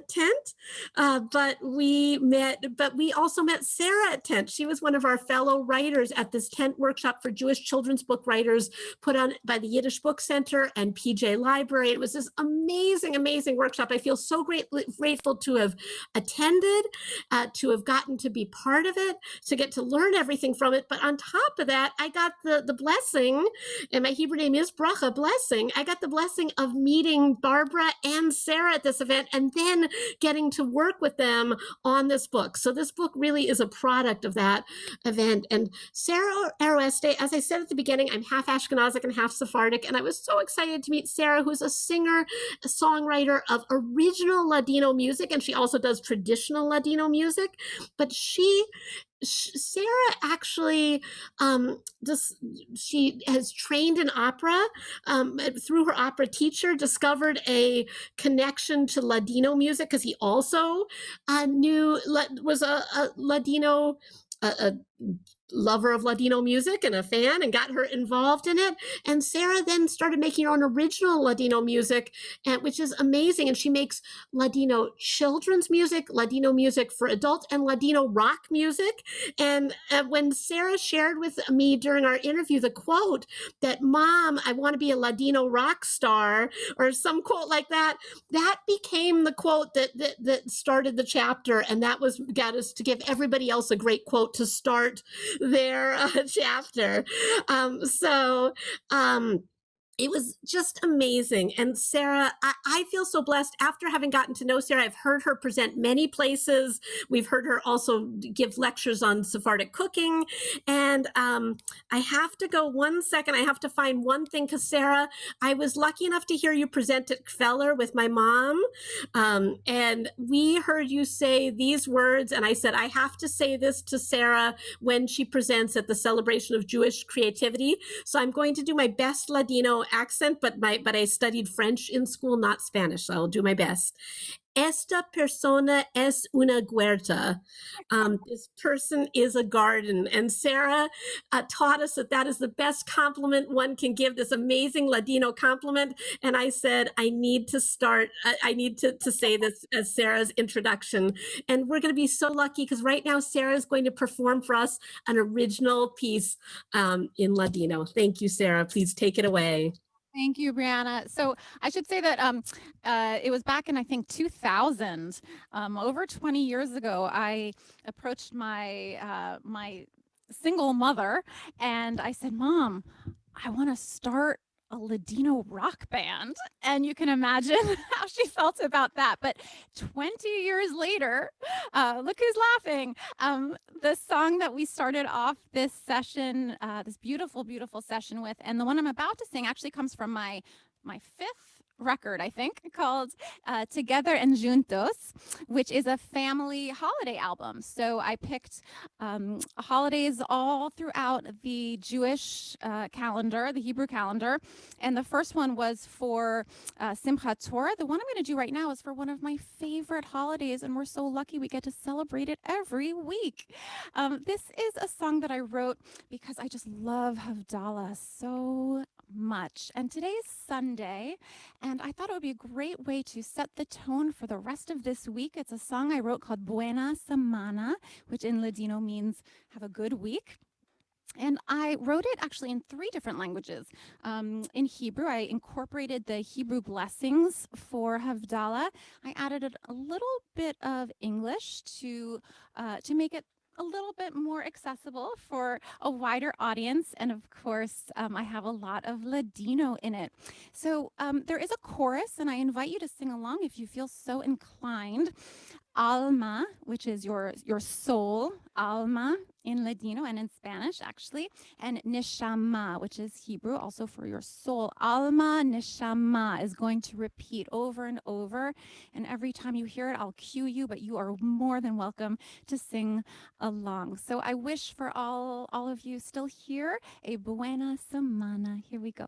Tent, but we also met Sarah at Tent. She was one of our fellow writers at this Tent workshop for Jewish children's book writers put on by the Yiddish Book Center and PJ Library. It was this amazing, amazing workshop. I feel so grateful to have attended, to have gotten to be part of it, to get to learn everything from it. But on top of that, I got the blessing, and my Hebrew name is Bracha, blessing. I got the blessing of meeting Barbara and Sarah at this event, and then getting to work with them on this book. So this book really is a product of that event. And Sarah Aroeste, as I said at the beginning, I'm half Ashkenazic and half Sephardic, and I was so excited to meet Sarah, who's a singer, a songwriter of original Ladino music, and she also does traditional Ladino music. But Sarah actually she has trained in opera, through her opera teacher, discovered a connection to Ladino music, because he also was a Ladino, a lover of Ladino music and a fan, and got her involved in it. And Sarah then started making her own original Ladino music, which is amazing. And she makes Ladino children's music, Ladino music for adults, and Ladino rock music. And when Sarah shared with me during our interview the quote that, "Mom, I want to be a Ladino rock star," or some quote like that, that became the quote that started the chapter. And that got us to give everybody else a great quote to start their chapter. It was just amazing. And Sarah, I feel so blessed after having gotten to know Sarah. I've heard her present many places. We've heard her also give lectures on Sephardic cooking. And I have to go 1 second. I have to find one thing, because Sarah, I was lucky enough to hear you present at Kveller with my mom. And we heard you say these words. And I said, I have to say this to Sarah when she presents at the celebration of Jewish creativity. So I'm going to do my best Ladino accent, but I studied French in school, not Spanish, so I'll do my best. Esta persona es una huerta. This person is a garden. And Sarah taught us that is the best compliment one can give, this amazing Ladino compliment. And I said, I need to say this as Sarah's introduction. And we're going to be so lucky, because right now Sarah is going to perform for us an original piece in Ladino. Thank you, Sarah. Please take it away. Thank you, Brianna. So I should say that it was back in, I think, 2000, over 20 years ago, I approached my my single mother, and I said, "Mom, I want to start a Ladino rock band." And you can imagine how she felt about that. But 20 years later, look who's laughing. The song that we started off this session, this beautiful, beautiful session with, and the one I'm about to sing actually comes from my fifth record, I think, called Together and Juntos, which is a family holiday album. So I picked holidays all throughout the Jewish calendar, the Hebrew calendar. And the first one was for Simchat Torah. The one I'm going to do right now is for one of my favorite holidays, and we're so lucky we get to celebrate it every week. This is a song that I wrote because I just love Havdalah so much. And today's Sunday, and I thought it would be a great way to set the tone for the rest of this week. It's a song I wrote called Buena Semana, which in Ladino means have a good week. And I wrote it actually in 3 different languages. In Hebrew, I incorporated the Hebrew blessings for Havdalah. I added a little bit of English to make it a little bit more accessible for a wider audience. And of course, I have a lot of Ladino in it. So there is a chorus, and I invite you to sing along if you feel so inclined. Alma, which is your soul, alma in Ladino and in Spanish, actually, and neshama, which is Hebrew, also for your soul. Alma, neshama is going to repeat over and over, and every time you hear it, I'll cue you, but you are more than welcome to sing along. So I wish for all of you still here a buena semana. Here we go.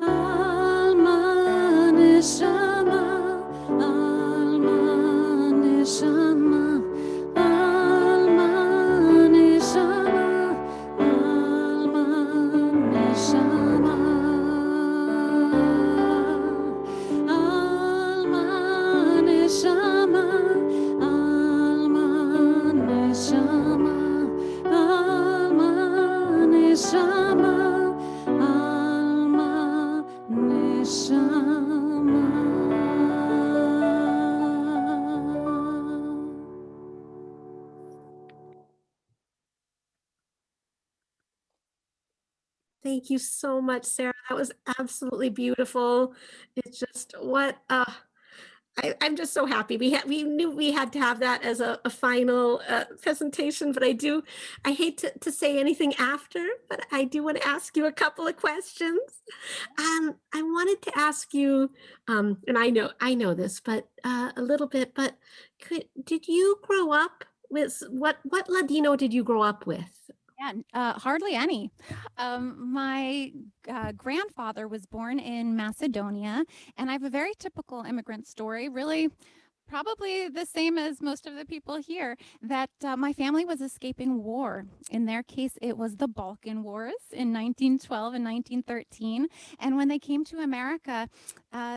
Alma Thank you so much, Sarah. That was absolutely beautiful. It's just what I'm just so happy. We knew we had to have that as a final presentation, but I hate to say anything after, but I do want to ask you a couple of questions. I wanted to ask you, and I know this, but a little bit, but did you grow up with what Ladino did you grow up with? Yeah, hardly any. My grandfather was born in Macedonia, and I have a very typical immigrant story, really probably the same as most of the people here, that my family was escaping war. In their case, it was the Balkan Wars in 1912 and 1913. And when they came to America,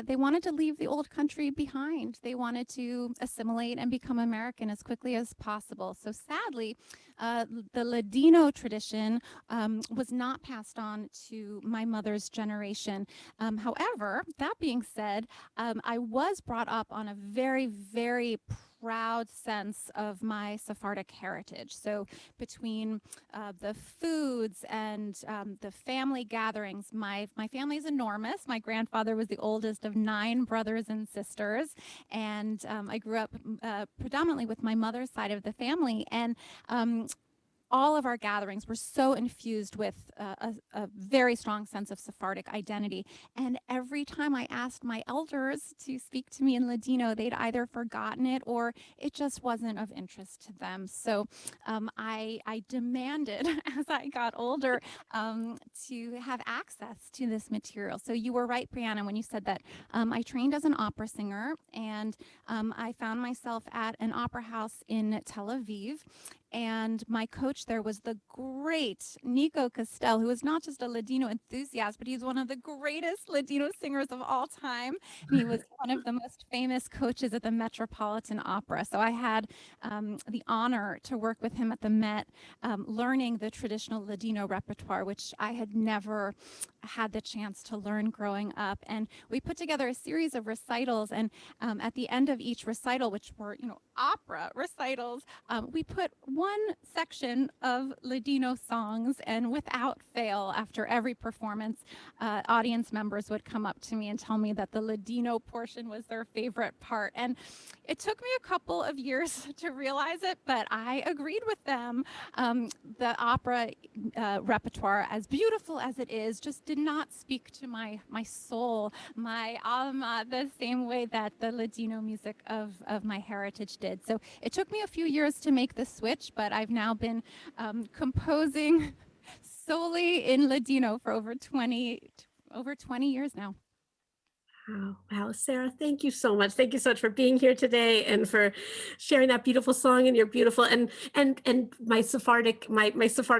they wanted to leave the old country behind. They wanted to assimilate and become American as quickly as possible. So sadly, the Ladino tradition was not passed on to my mother's generation. However, that being said, I was brought up on a very, very proud sense of my Sephardic heritage. So between the foods and the family gatherings, my family is enormous. My grandfather was the oldest of 9 brothers and sisters, and I grew up predominantly with my mother's side of the family. And all of our gatherings were so infused with a very strong sense of Sephardic identity. And every time I asked my elders to speak to me in Ladino, they'd either forgotten it or it just wasn't of interest to them. So I demanded, as I got older, to have access to this material. So you were right, Brianna, when you said that I trained as an opera singer, and I found myself at an opera house in Tel Aviv. And my coach there was the great Nico Castell, who is not just a Ladino enthusiast, but he's one of the greatest Ladino singers of all time. And he was one of the most famous coaches at the Metropolitan Opera. So I had the honor to work with him at the Met, learning the traditional Ladino repertoire, which I had never had the chance to learn growing up. And we put together a series of recitals. And at the end of each recital, which were, opera recitals, we put one section of Ladino songs, and without fail, after every performance, audience members would come up to me and tell me that the Ladino portion was their favorite part. And it took me a couple of years to realize it, but I agreed with them. The opera repertoire, as beautiful as it is, just did not speak to my soul, my alma, the same way that the Ladino music of my heritage did. So it took me a few years to make the switch, but I've now been composing solely in Ladino for over 20 years now. Wow, Sarah, thank you so much. Thank you so much for being here today and for sharing that beautiful song. And you're beautiful. And my Sephardic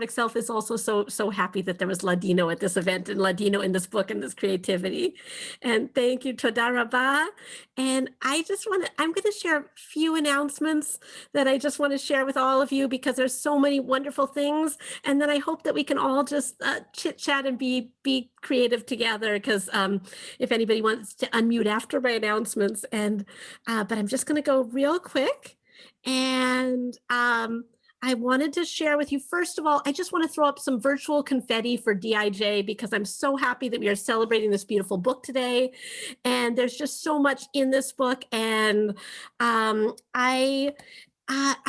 self is also so happy that there was Ladino at this event and Ladino in this book and this creativity. And thank you, Toda Rabba. And I'm going to share a few announcements that I just want to share with all of you, because there's so many wonderful things. And then I hope that we can all just chit chat and be creative together, because if anybody wants to unmute after my announcements, and but I'm just going to go real quick. And I wanted to share with you, first of all, I just want to throw up some virtual confetti for DIJ, because I'm so happy that we are celebrating this beautiful book today. And there's just so much in this book. And I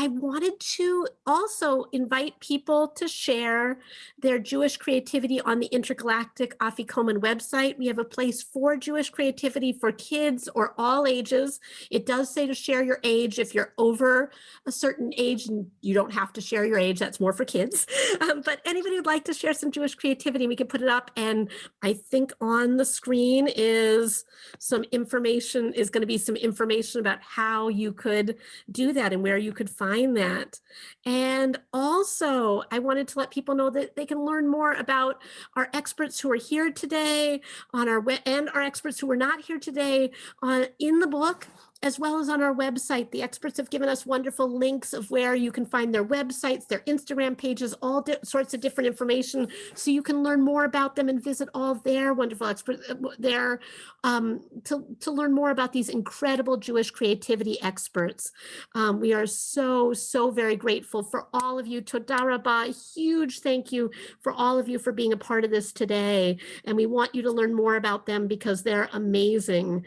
wanted to also invite people to share their Jewish creativity on the Intergalactic Afikoman website. We have a place for Jewish creativity for kids or all ages. It does say to share your age if you're over a certain age, and you don't have to share your age. That's more for kids. But anybody who'd like to share some Jewish creativity, we can put it up. And I think on the screen is going to be some information about how you could do that and where you could find that. And also, I wanted to let people know that they can learn more about our experts who are here today on our and our experts who are not here today in the book. as well as on our website. The experts have given us wonderful links of where you can find their websites, their Instagram pages, all sorts of different information, so you can learn more about them and visit all their wonderful experts there to learn more about these incredible Jewish creativity experts. We are so very grateful for all of you. Toda Rabba, a huge thank you for all of you for being a part of this today. And we want you to learn more about them because they're amazing.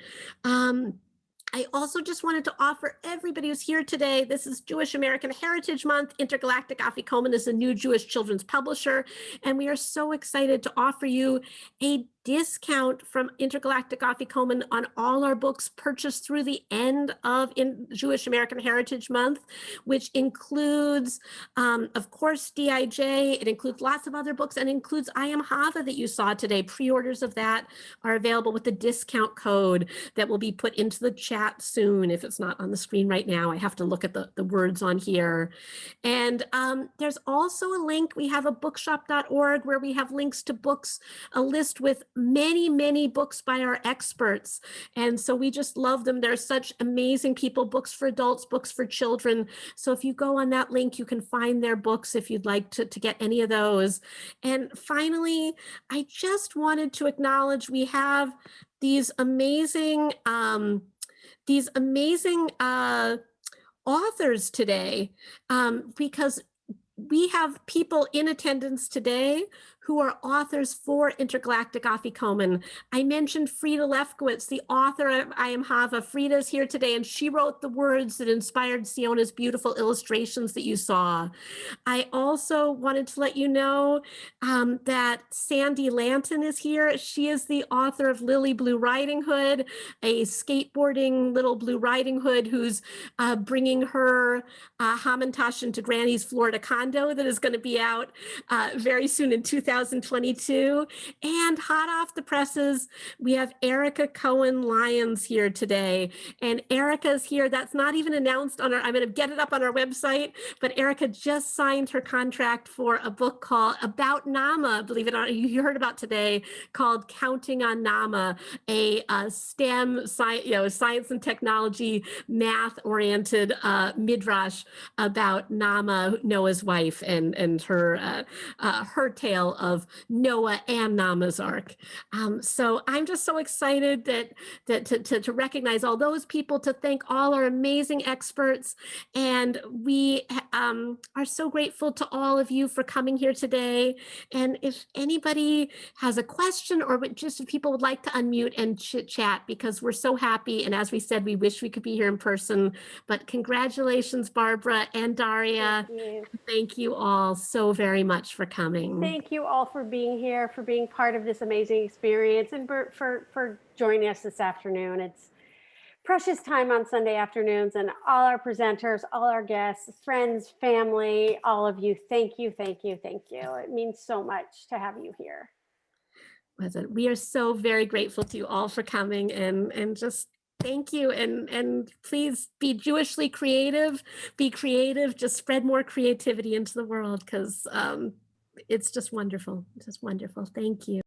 I also just wanted to offer everybody who's here today, this is Jewish American Heritage Month. Intergalactic Afikoman is a new Jewish children's publisher, and we are so excited to offer you a discount from Intergalactic Afikoman on all our books purchased through the end of Jewish American Heritage Month, which includes, of course, DIJ. It includes lots of other books and includes I Am Hava that you saw today. Pre-orders of that are available with the discount code that will be put into the chat soon. If it's not on the screen right now, I have to look at the words on here. And there's also a link. We have a bookshop.org where we have links to books, a list with many books by our experts. And so we just love them. They're such amazing people, books for adults, books for children. So if you go on that link, you can find their books if you'd like to get any of those. And finally, I just wanted to acknowledge we have these amazing authors today, because we have people in attendance today who are authors for Intergalactic Afikoman. I mentioned Freda Lewkowicz, the author of I Am Hava. Freda's here today, and she wrote the words that inspired Siona's beautiful illustrations that you saw. I also wanted to let you know that Sandy Linton is here. She is the author of Lily Blue Riding Hood, a skateboarding little Blue Riding Hood who's bringing her Hamantash into Granny's Florida condo that is going to be out very soon in 2022. And hot off the presses, we have Erica Cohen Lyons here today. And Erica's here. That's not even announced on our, I'm going to get it up on our website, but Erica just signed her contract for a book called About Nama, believe it or not, you heard about today, called Counting on Nama, a STEM, science and technology, math-oriented midrash about Nama, Noah's wife, and her tale of Noah and Nama's ark. So I'm just so excited to recognize all those people, to thank all our amazing experts. And we are so grateful to all of you for coming here today. And if anybody has a question, or just if people would like to unmute and chit chat, because we're so happy. And as we said, we wish we could be here in person, but congratulations, Barbara and Daria. Thank you all so very much for coming. Thank you all for being here, for being part of this amazing experience, and for joining us this afternoon. It's precious time on Sunday afternoons, and all our presenters, all our guests, friends, family, all of you, thank you. It means so much to have you here. We are so very grateful to you all for coming, and just thank you. And please be Jewishly creative, be creative, just spread more creativity into the world, because it's just wonderful. Thank you.